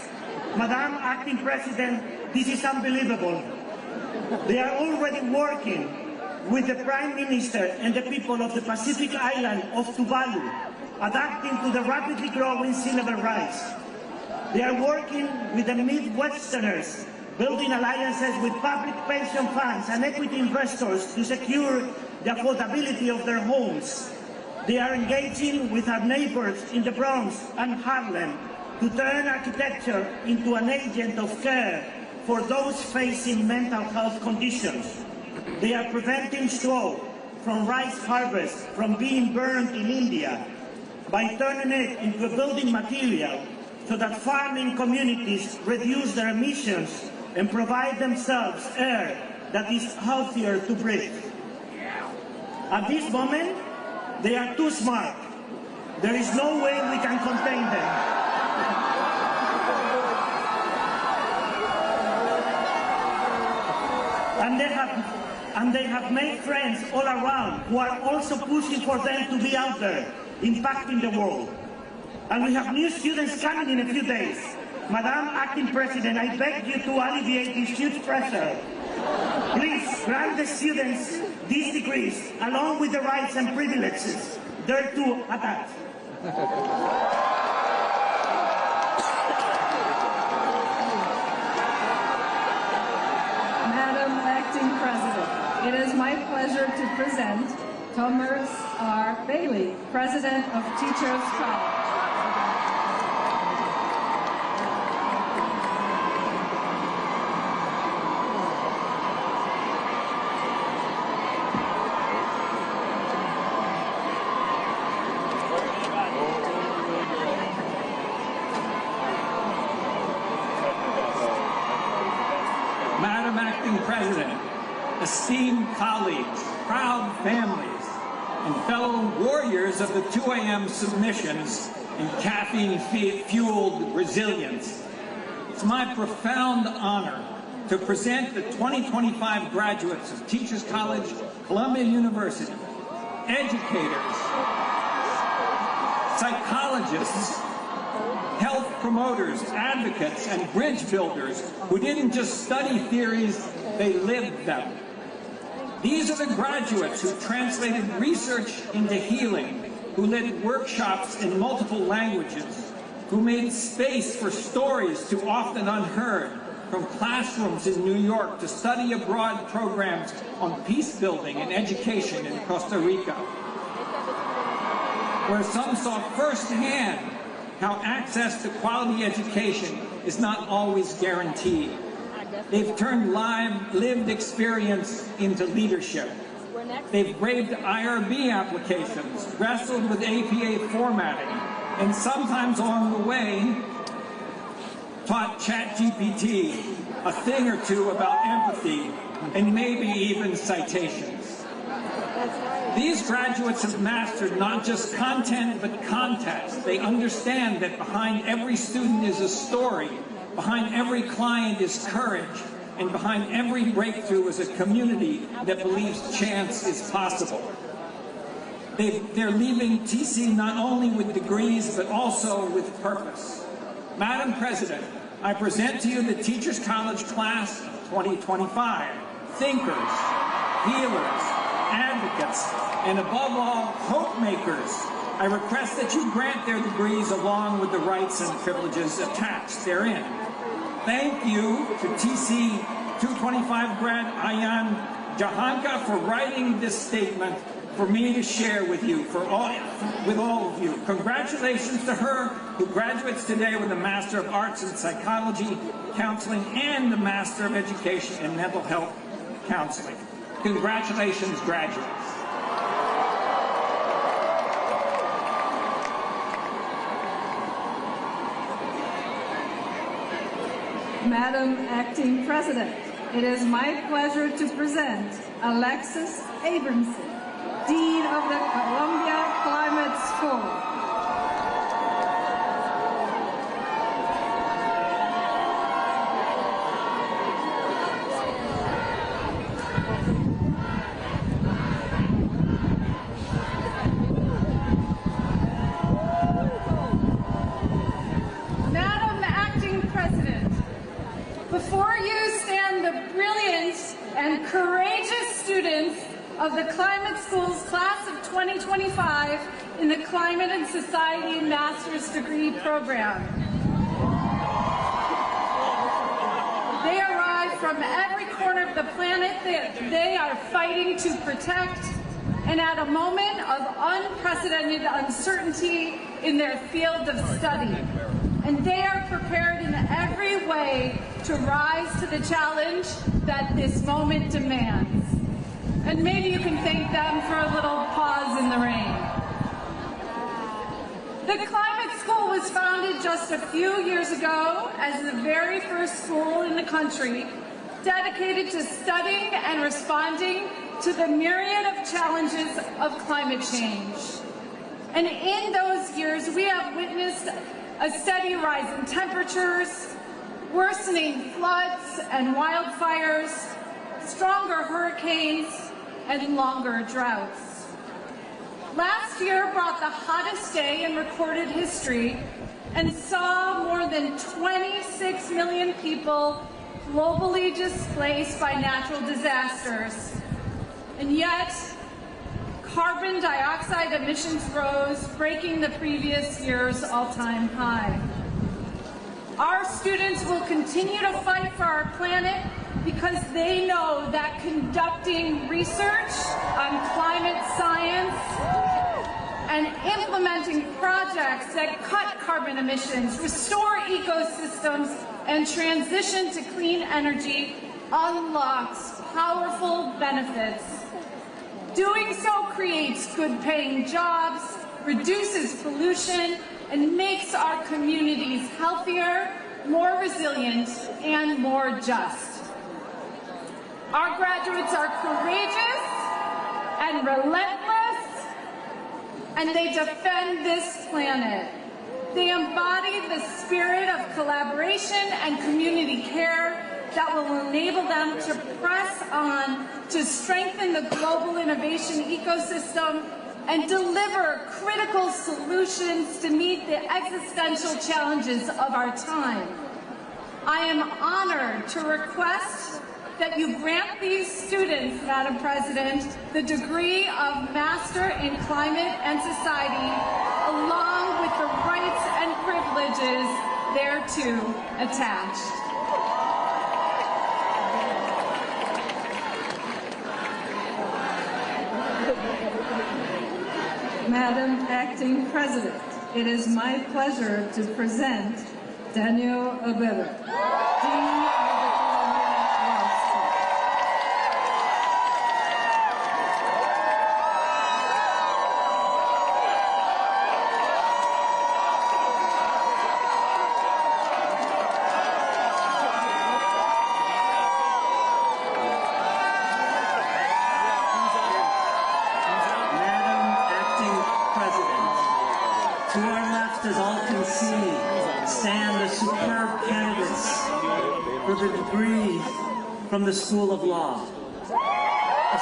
Madam Acting President, this is unbelievable. They are already working with the Prime Minister and the people of the Pacific island of Tuvalu, adapting to the rapidly growing sea level rise. They are working with the Midwesterners, building alliances with public pension funds and equity investors to secure the affordability of their homes. They are engaging with our neighbors in the Bronx and Harlem to turn architecture into an agent of care for those facing mental health conditions. They are preventing straw from rice harvest from being burned in India by turning it into a building material so that farming communities reduce their emissions and provide themselves air that is healthier to breathe. At this moment, they are too smart. There is no way we can contain them. And they have made friends all around who are also pushing for them to be out there, impacting the world. And we have new students coming in a few days. Madam Acting President, I beg you to alleviate this huge pressure. Please grant the students these degrees, along with the rights and privileges thereto attached. Madam Acting President, it is my pleasure to present Thomas R. Bailey, President of Teachers College. Madam Acting President, esteemed colleagues, proud families, and fellow warriors of the 2 a.m. submissions and caffeine-fueled resilience. It's my profound honor to present the 2025 graduates of Teachers College, Columbia University, educators, psychologists, health promoters, advocates, and bridge builders who didn't just study theories, they lived them. These are the graduates who translated research into healing, who led workshops in multiple languages, who made space for stories too often unheard, from classrooms in New York to study abroad programs on peace building and education in Costa Rica, where some saw firsthand how access to quality education is not always guaranteed. They've turned lived experience into leadership. They've braved IRB applications, wrestled with APA formatting, and sometimes along the way, taught ChatGPT a thing or two about empathy and maybe even citations. These graduates have mastered not just content, but context. They understand that behind every student is a story, behind every client is courage, and behind every breakthrough is a community that believes chance is possible. They're leaving TC not only with degrees, but also with purpose. Madam President, I present to you the Teachers College Class of 2025, thinkers, healers, advocates, and above all, hope makers. I request that you grant their degrees along with the rights and privileges attached therein. Thank you to TC 225 grad Ayan Jahanka for writing this statement for me to share with you, with all of you. Congratulations to her, who graduates today with a Master of Arts in Psychology, Counseling, and the Master of Education in Mental Health Counseling. Congratulations, graduates. Madam Acting President, it is my pleasure to present Alexis Abramson, Dean of the Columbia Climate School. Madam Acting President, before you stand the brilliant and courageous students of the Climate School's Class of 2025 in the Climate and Society Master's Degree Program. They arrive from every corner of the planet that they are fighting to protect, and at a moment of unprecedented uncertainty in their field of study. And they are prepared in every way to rise to the challenge that this moment demands. And maybe you can thank them for a little pause in the rain. The Climate School was founded just a few years ago as the very first school in the country dedicated to studying and responding to the myriad of challenges of climate change. And in those years, we have witnessed a steady rise in temperatures, worsening floods and wildfires, stronger hurricanes, and longer droughts. Last year brought the hottest day in recorded history and saw more than 26 million people globally displaced by natural disasters. And yet, carbon dioxide emissions rose, breaking the previous year's all-time high. Our students will continue to fight for our planet because they know that conducting research on climate science and implementing projects that cut carbon emissions, restore ecosystems, and transition to clean energy unlocks powerful benefits. Doing so creates good-paying jobs, reduces pollution, and makes our communities healthier, more resilient, and more just. Our graduates are courageous and relentless and they defend this planet. They embody the spirit of collaboration and community care that will enable them to press on to strengthen the global innovation ecosystem and deliver critical solutions to meet the existential challenges of our time. I am honored to request that you grant these students, Madam President, the degree of Master in Climate and Society, along with the rights and privileges thereto attached. Madam Acting President, it is my pleasure to present Daniel Abebe, Dean of the Columbia Law School. To our left, as all can see, stand the superb candidates for the degree from the School of Law. A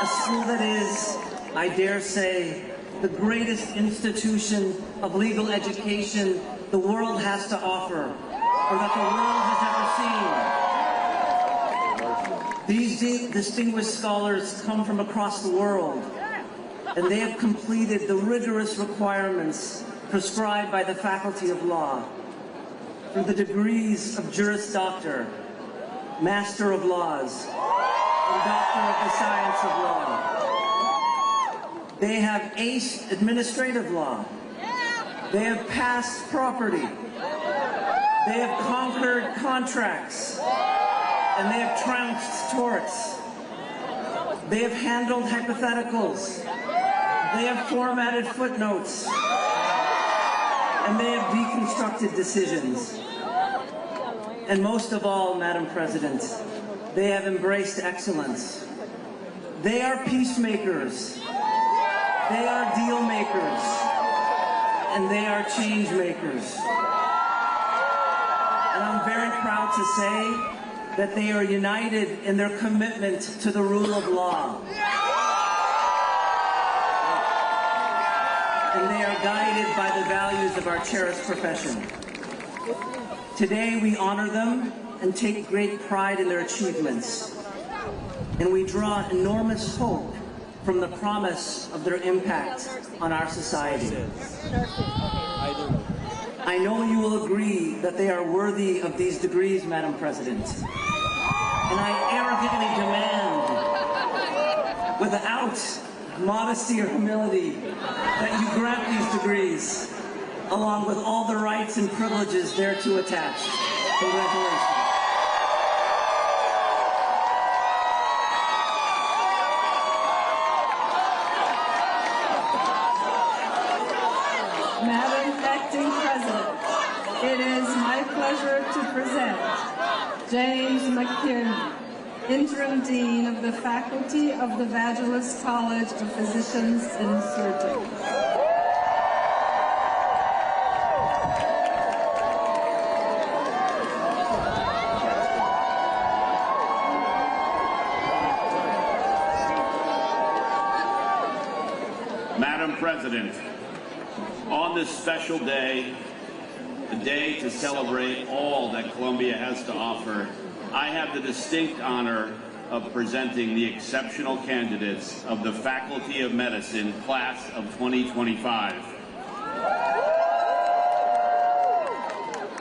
school that is, I dare say, the greatest institution of legal education the world has to offer, or that the world has ever seen. These distinguished scholars come from across the world, and they have completed the rigorous requirements prescribed by the Faculty of Law for the degrees of Juris Doctor, Master of Laws, and Doctor of the Science of Law. They have aced administrative law. They have passed property. They have conquered contracts. And they have trounced torts. They have handled hypotheticals. They have formatted footnotes, and they have deconstructed decisions. And most of all, Madam President, they have embraced excellence. They are peacemakers, they are deal makers, and they are change makers. And I'm very proud to say that they are united in their commitment to the rule of law. And they are guided by the values of our cherished profession. Today we honor them and take great pride in their achievements. And we draw enormous hope from the promise of their impact on our society. I know you will agree that they are worthy of these degrees, Madam President. And I arrogantly demand, without modesty or humility, that you grant these degrees, along with all the rights and privileges thereto attached. Congratulations. Madam Acting President, it is my pleasure to present James McKinney, Interim Dean of the Faculty of the Evangelist College of Physicians and Surgeons. Madam President, on this special day, the day to celebrate all that Columbia has to offer, I have the distinct honor of presenting the exceptional candidates of the Faculty of Medicine Class of 2025.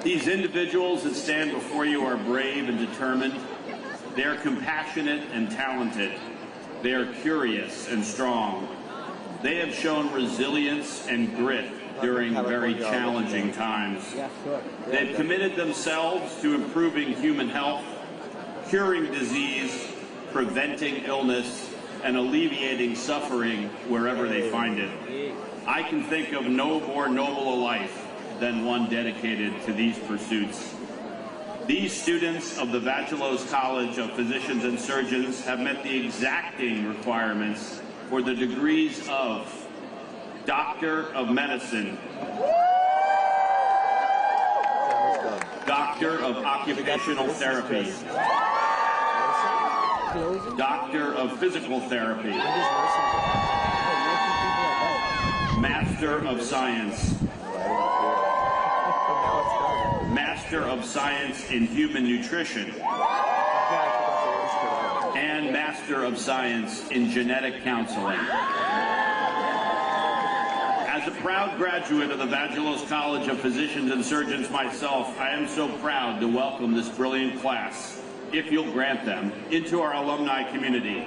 These individuals that stand before you are brave and determined. They are compassionate and talented. They are curious and strong. They have shown resilience and grit during very challenging times. They've committed themselves to improving human health, curing disease, preventing illness, and alleviating suffering wherever they find it. I can think of no more noble a life than one dedicated to these pursuits. These students of the Evangelist College of Physicians and Surgeons have met the exacting requirements for the degrees of Doctor of Medicine, Doctor of Occupational Therapy, Doctor of Physical Therapy, Master of Science, Master of Science in Human Nutrition, and Master of Science in Genetic Counseling. As a proud graduate of the Vagelos College of Physicians and Surgeons myself, I am so proud to welcome this brilliant class, if you'll grant them, into our alumni community.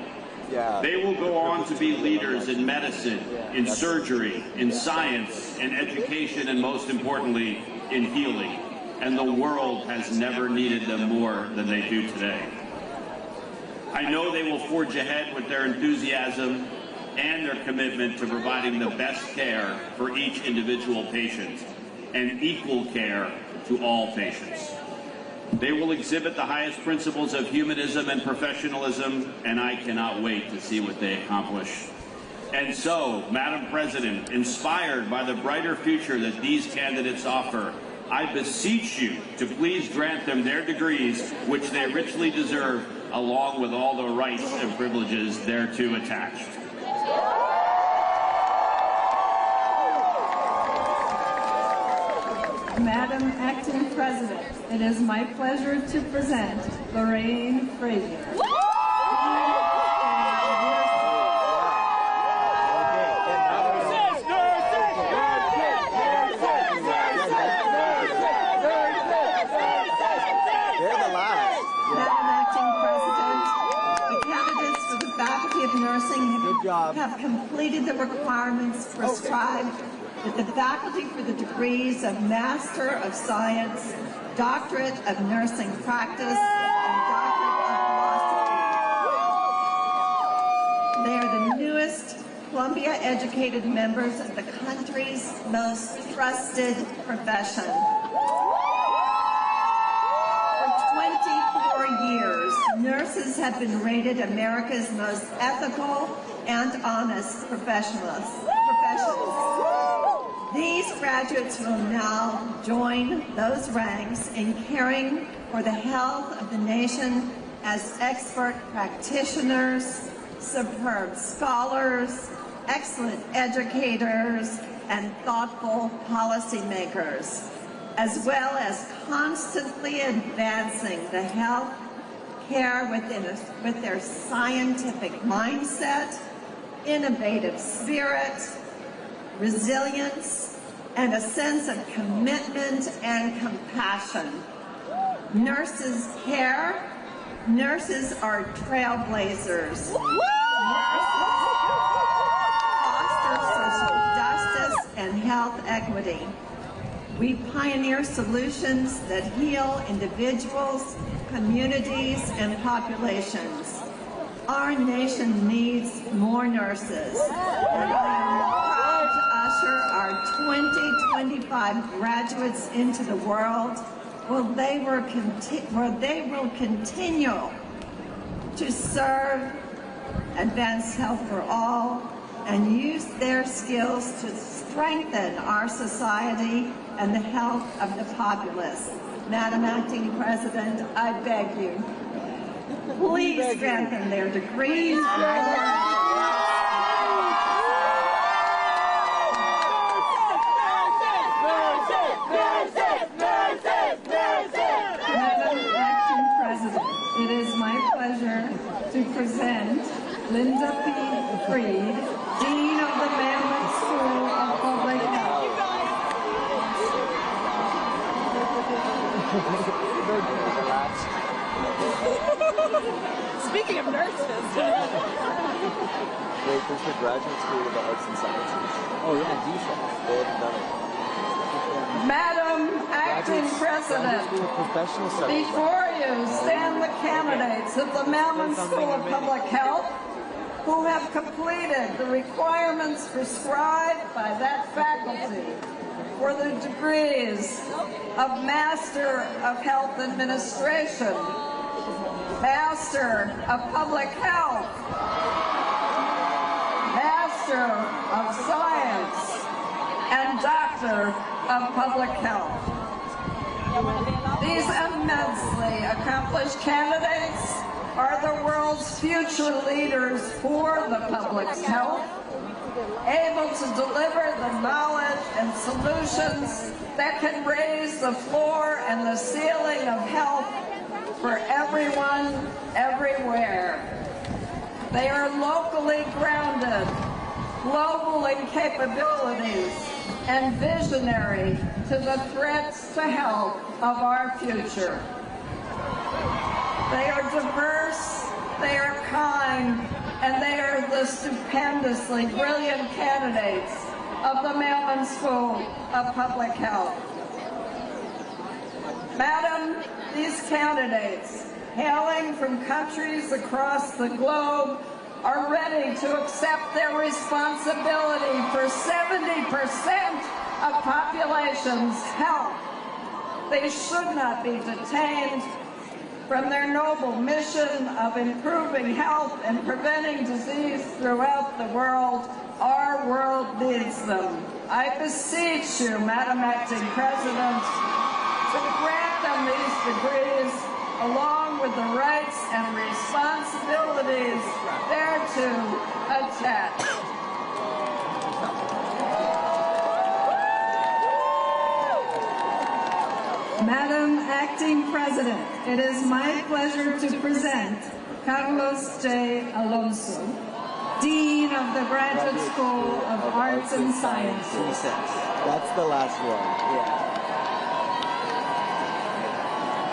They will go on to be leaders in medicine, in surgery, in science, in education, and most importantly, in healing. And the world has never needed them more than they do today. I know they will forge ahead with their enthusiasm and their commitment to providing the best care for each individual patient and equal care to all patients. They will exhibit the highest principles of humanism and professionalism, and I cannot wait to see what they accomplish. And so, Madam President, inspired by the brighter future that these candidates offer, I beseech you to please grant them their degrees, which they richly deserve, along with all the rights and privileges thereto attached. Madam Acting President, it is my pleasure to present Lorraine Frazier. Have completed the requirements prescribed with the faculty for the degrees of Master of Science, Doctorate of Nursing Practice, and Doctorate of Philosophy. They are the newest Columbia-educated members of the country's most trusted profession. For 24 years, nurses have been rated America's most ethical and honest professionals. These graduates will now join those ranks in caring for the health of the nation as expert practitioners, superb scholars, excellent educators, and thoughtful policymakers, as well as constantly advancing the health care with their scientific mindset, innovative spirit, resilience, and a sense of commitment and compassion. Nurses care. Nurses are trailblazers. Nurses foster social justice and health equity. We pioneer solutions that heal individuals, communities, and populations. Our nation needs more nurses, and I am proud to usher our 2025 graduates into the world where they will continue to serve, advance health for all, and use their skills to strengthen our society and the health of the populace. Madam Acting President, I beg you, please grant them their degrees. Madam Acting President, it is my pleasure to present Linda P. Freed, Dean of the Maryland School of Public Health. Speaking of nurses. Wait, there's the Graduate School of the Arts and Sciences. Oh yeah, DSHA. They haven't done it. Madam Acting President, before you stand the candidates of the Maryland School of Public Health who have completed the requirements prescribed by that faculty for the degrees of Master of Health Administration, Master of Public Health, Master of Science, and Doctor of Public Health. These immensely accomplished candidates are the world's future leaders for the public's health, able to deliver the knowledge and solutions that can raise the floor and the ceiling of health for everyone, everywhere. They are locally grounded, global in capabilities, and visionary to the threats to health of our future. They are diverse, they are kind, and they are the stupendously brilliant candidates of the Mailman School of Public Health. Madam, these candidates, hailing from countries across the globe, are ready to accept their responsibility for 70% of population's health. They should not be detained from their noble mission of improving health and preventing disease throughout the world. Our world needs them. I beseech you, Madam Acting President, to grant them these degrees along with the rights and responsibilities thereto attached. Madam Acting President, it is my pleasure to present Carlos J. Alonso, Dean of the Graduate School of Arts and Sciences. That's the last one, yeah.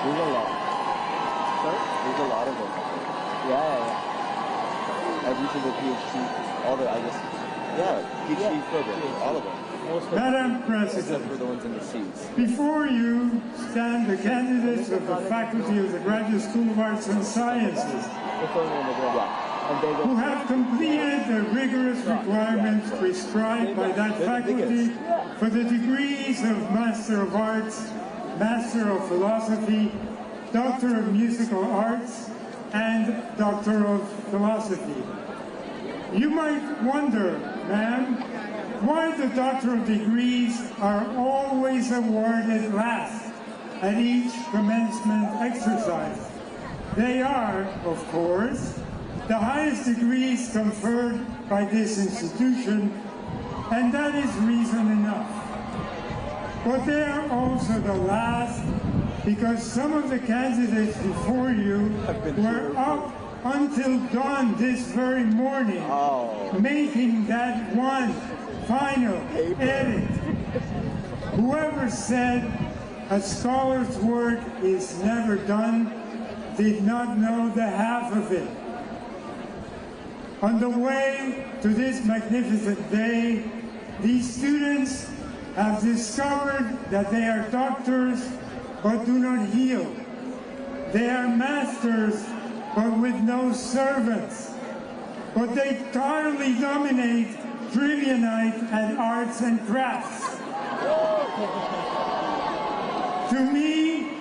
There's a lot. Sorry? There's a lot of them. Yeah. Every single PhD, all the, I guess, yeah, PhD program, all of them. Madam President, except for the ones in the seats. Before you stand the candidates of the faculty of the Graduate School of Arts and Sciences, who have completed the rigorous requirements prescribed by that faculty for the degrees of Master of Arts, Master of Philosophy, Doctor of Musical Arts, and Doctor of Philosophy. You might wonder, ma'am, why the doctoral degrees are always awarded last at each commencement exercise. They are, of course, the highest degrees conferred by this institution, and that is reason enough. But they are also the last because some of the candidates before you were up until dawn this very morning, making that one final edit. Whoever said a scholar's work is never done did not know the half of it. On the way to this magnificent day, these students have discovered that they are doctors but do not heal. They are masters but with no servants. But they thoroughly dominate trivia night at arts and crafts. To me,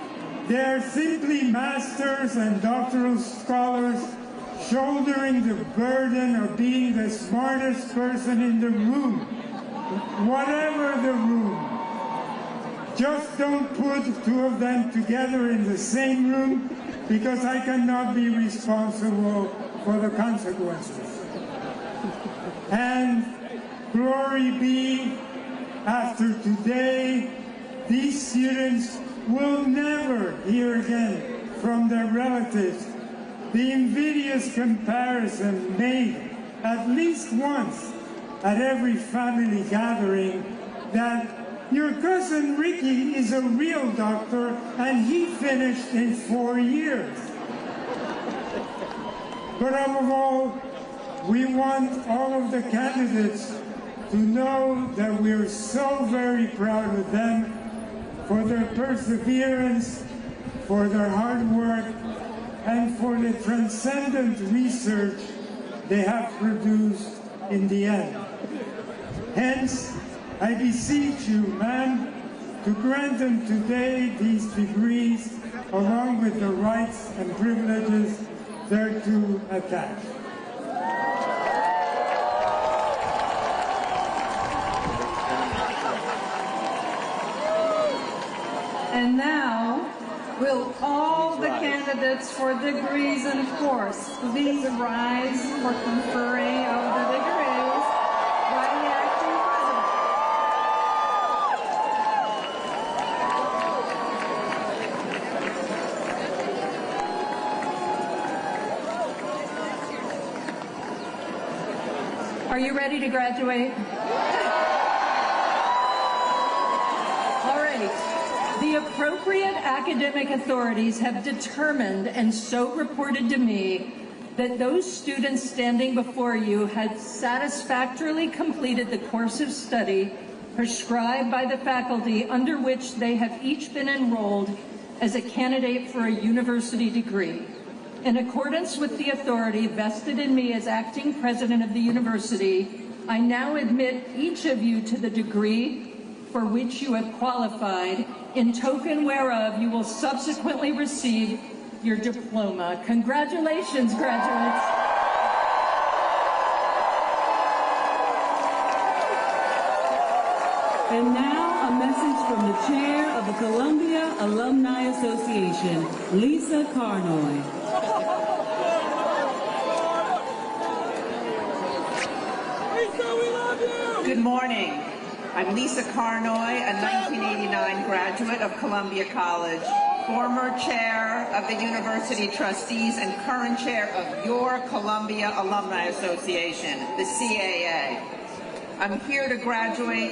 they are simply masters and doctoral scholars shouldering the burden of being the smartest person in the room, whatever the room. Just don't put two of them together in the same room because I cannot be responsible for the consequences. And glory be, after today, these students will never hear again from their relatives the invidious comparison made at least once at every family gathering that your cousin Ricky is a real doctor and he finished in 4 years. But above all, we want all of the candidates to know that we're so very proud of them for their perseverance, for their hard work, and for the transcendent research they have produced in the end. Hence, I beseech you, ma'am, to grant them today these degrees along with the rights and privileges thereto attached. candidates for degrees, and of course, please rise for conferring of the degrees by the acting president. Are you ready to graduate? All right. The appropriate academic authorities have determined, and so reported to me, that those students standing before you had satisfactorily completed the course of study prescribed by the faculty under which they have each been enrolled as a candidate for a university degree. In accordance with the authority vested in me as acting president of the university, I now admit each of you to the degree for which you have qualified, in token whereof you will subsequently receive your diploma. Congratulations, graduates. And now, a message from the chair of the Columbia Alumni Association, Lisa Carnoy. Good morning. I'm Lisa Carnoy, a 1989 graduate of Columbia College, former chair of the University Trustees and current chair of your Columbia Alumni Association, the CAA. I'm here to congratulate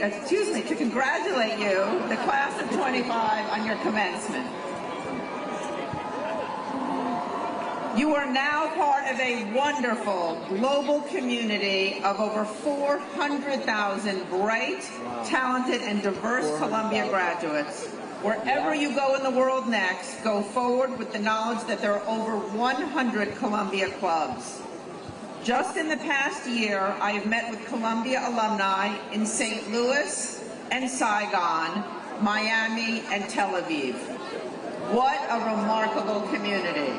you, the class of 25, on your commencement. You are now part of a wonderful global community of over 400,000 bright, talented, and diverse Columbia graduates. Wherever you go in the world next, go forward with the knowledge that there are over 100 Columbia clubs. Just in the past year, I have met with Columbia alumni in St. Louis and Saigon, Miami, and Tel Aviv. What a remarkable community.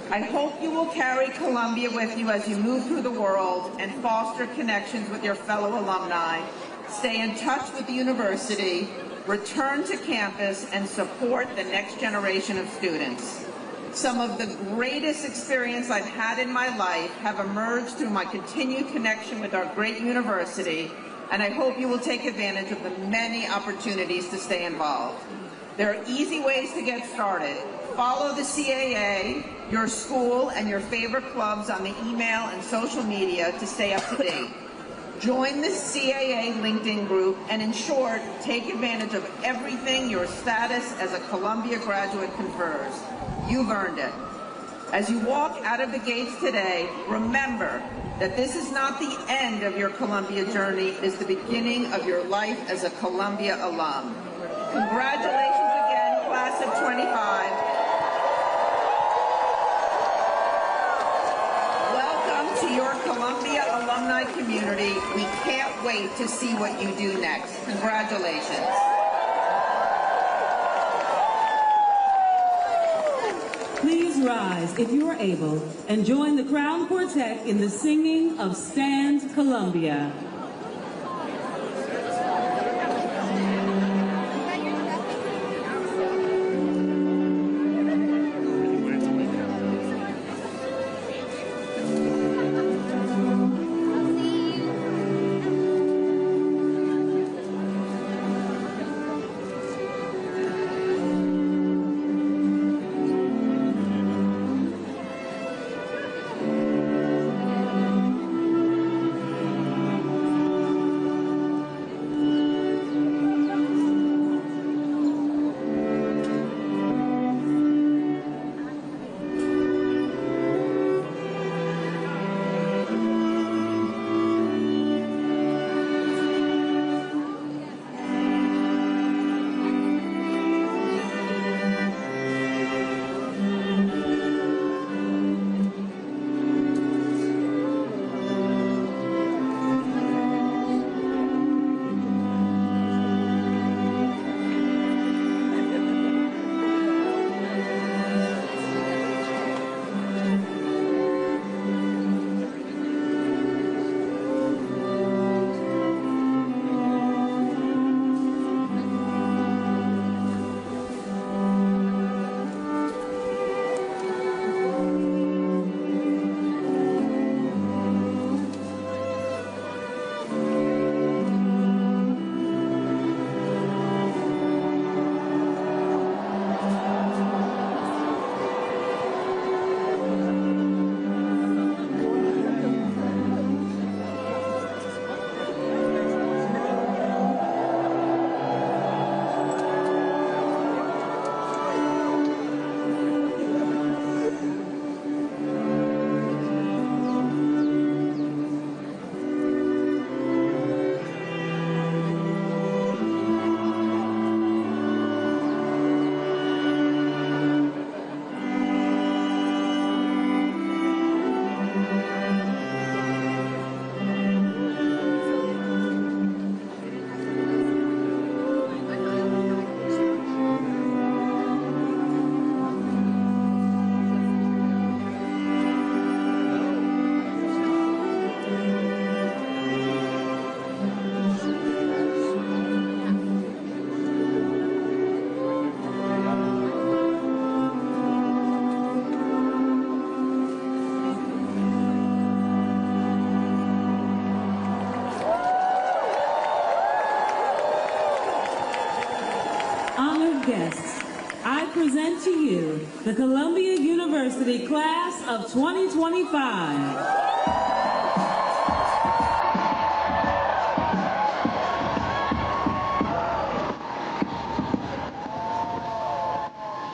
I hope you will carry Columbia with you as you move through the world and foster connections with your fellow alumni, stay in touch with the university, return to campus, and support the next generation of students. Some of the greatest experience I've had in my life have emerged through my continued connection with our great university, and I hope you will take advantage of the many opportunities to stay involved. There are easy ways to get started. Follow the CAA, your school, and your favorite clubs on the email and social media to stay up to date. Join the CAA LinkedIn group, and in short, take advantage of everything your status as a Columbia graduate confers. You've earned it. As you walk out of the gates today, remember that this is not the end of your Columbia journey, it is the beginning of your life as a Columbia alum. Congratulations again, class of 25. To your Columbia alumni community. We can't wait to see what you do next. Congratulations. Please rise, if you are able, and join the Crown Quartet in the singing of Stand Columbia. present to you the Columbia University Class of 2025.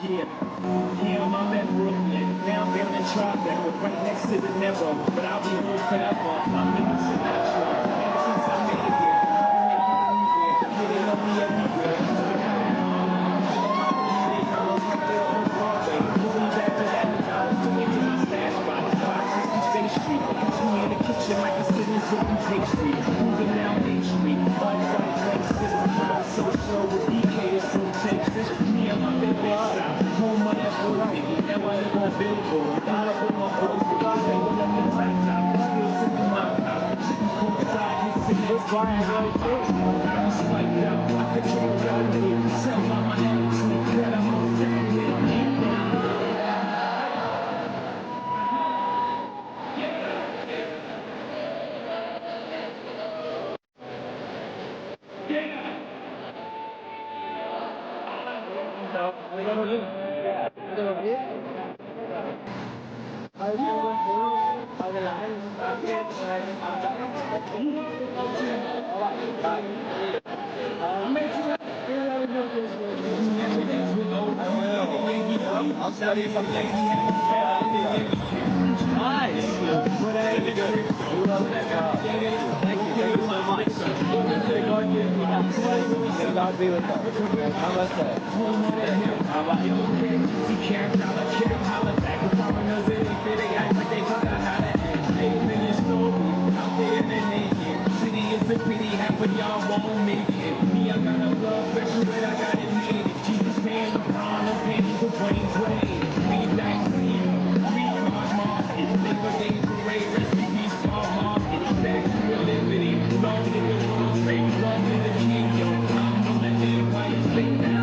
Yeah, I'm up at Brooklyn. Now I'm down in Tribeca, right next to the Nebo. But I'll be here forever. I'm in Sinatra. Ever since I made it here, yeah, they know me everywhere. Moving back to advertisers, took me to my stash spot, 560 State Street. Catch me in the kitchen like a sitting cooking pastry. Moving down A Street, all white Texas. Social with BK is from Texas. Me and my baby shop, home of that movie. Now I live on Billboard. Got up with my boys, hanging up the flat top. Still sipping my pop. Courtside, hits in this fire. I'm spiked out. I control around here. Tell by my attitude that I'm on down here. I'm studying from Yankee. Nice. Thank you so much. May God be with us. How about that? How about you? City is a pity, half of y'all won't make it. Me, I got a love special, but I got it made it. Jesus paying the pound, I'm paying for 2020. We back to you, retard market. Labor Day parade, rest in peace, Bob Market. Statue of Liberty, long in the World Trade, long in the kingdom. I'm on the Empire State now.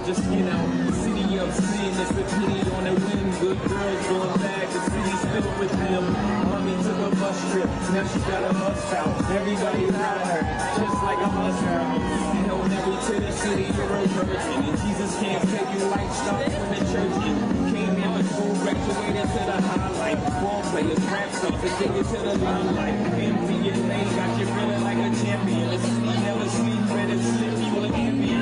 Just, you know, city of sin, it's repeated on the wind. Good girls going back, the city's filled with them. Mommy took a bus trip, now she got a bus out. Everybody around her, just like a bus route. Hell never to the city, you're a virgin. And Jesus can't take you like stars from the church. You came in with school, graduated to the highlight. Ball players, rap songs, and take you to the limelight. Empty your lane, got you feeling like a champion. The city never sleeps, better slip you an ambient.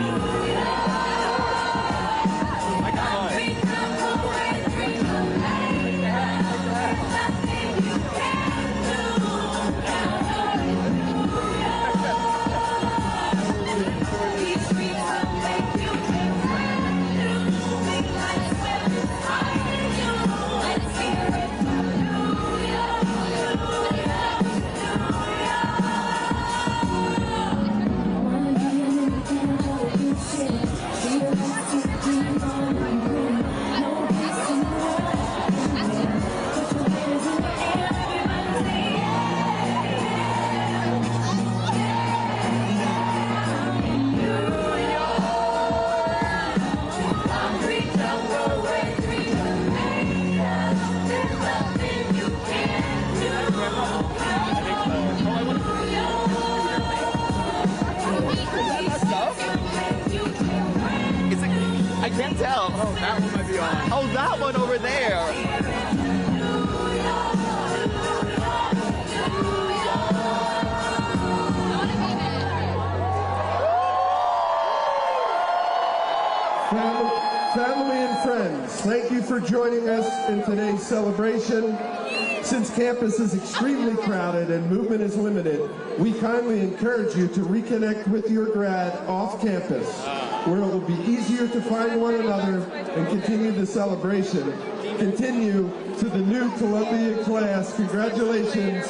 I can't tell. Oh, that one might be on. Oh, that one over there. Family and friends, thank you for joining us in today's celebration. Since campus is extremely crowded and movement is limited, we kindly encourage you to reconnect with your grad off campus, where it will be easier to find one another and continue the celebration. continue to the new Columbia class. Congratulations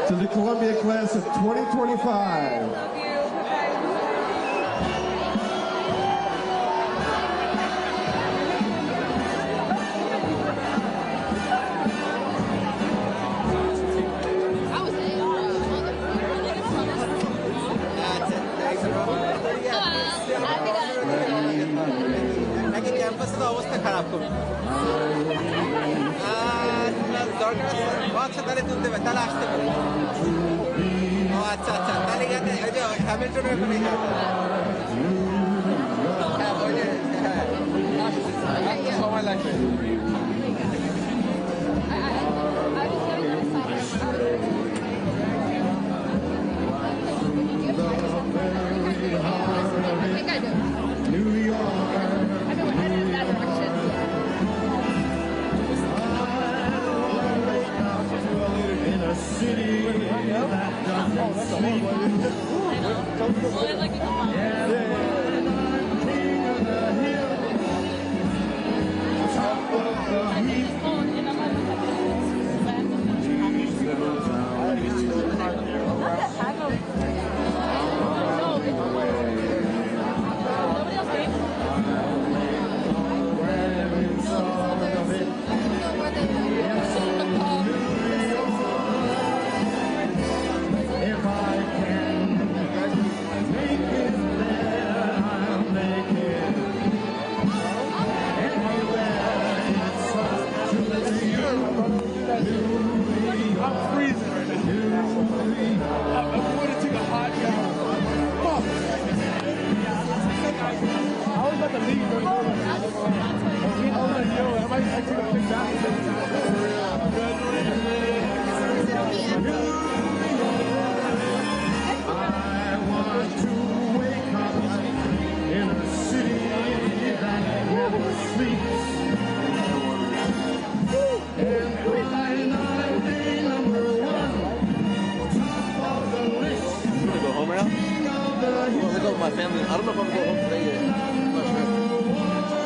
to the Columbia class of 2025. অবস্থা খারাপ খুব দরকার আছে আচ্ছা তাহলে তুলতে হবে তাহলে আসতে পারবে ও আচ্ছা আচ্ছা তাহলে এখানে ওই যে হ্যামিল্টনের ওখানে হ্যাঁ সময় লাগবে My family. I don't know if I'm going home today yet. I'm not sure.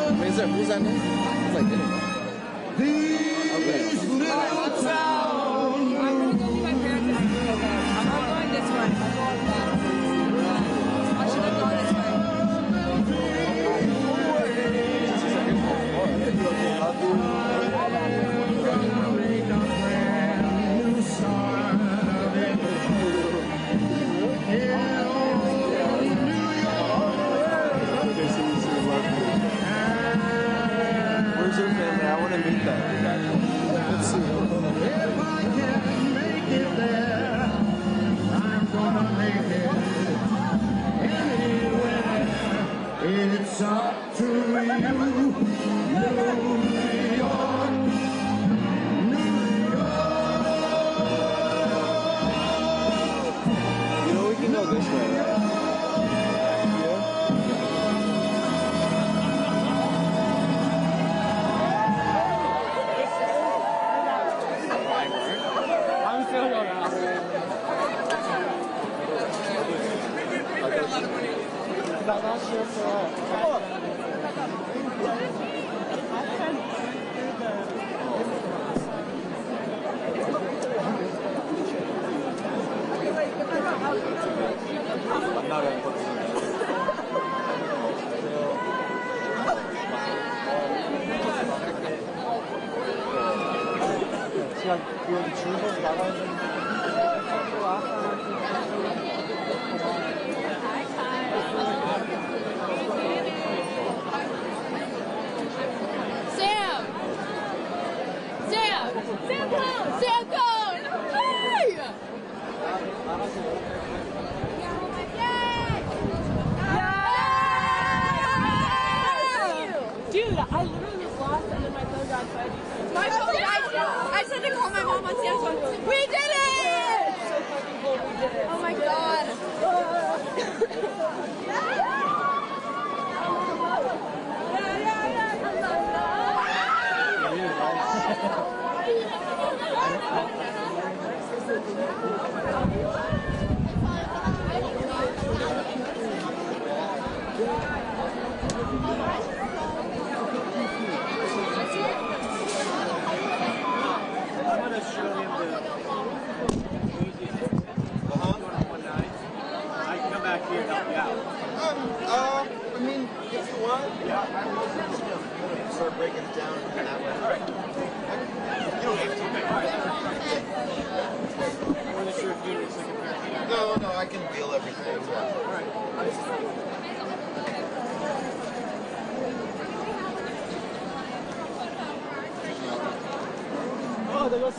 I mean, is there booze on this? It's like dinner. These little towns. I'm going to go see my parents. I'm not going this way. I should have gone this way. Where's your family? I want to meet them. Let's see. If I can make it there, I'm gonna make it anywhere. It's up to you, New York. You know, we can go this way, right? I said to call my mom on Samsung. We did it! Oh my god. no, I can wheel everything. Oh, there goes.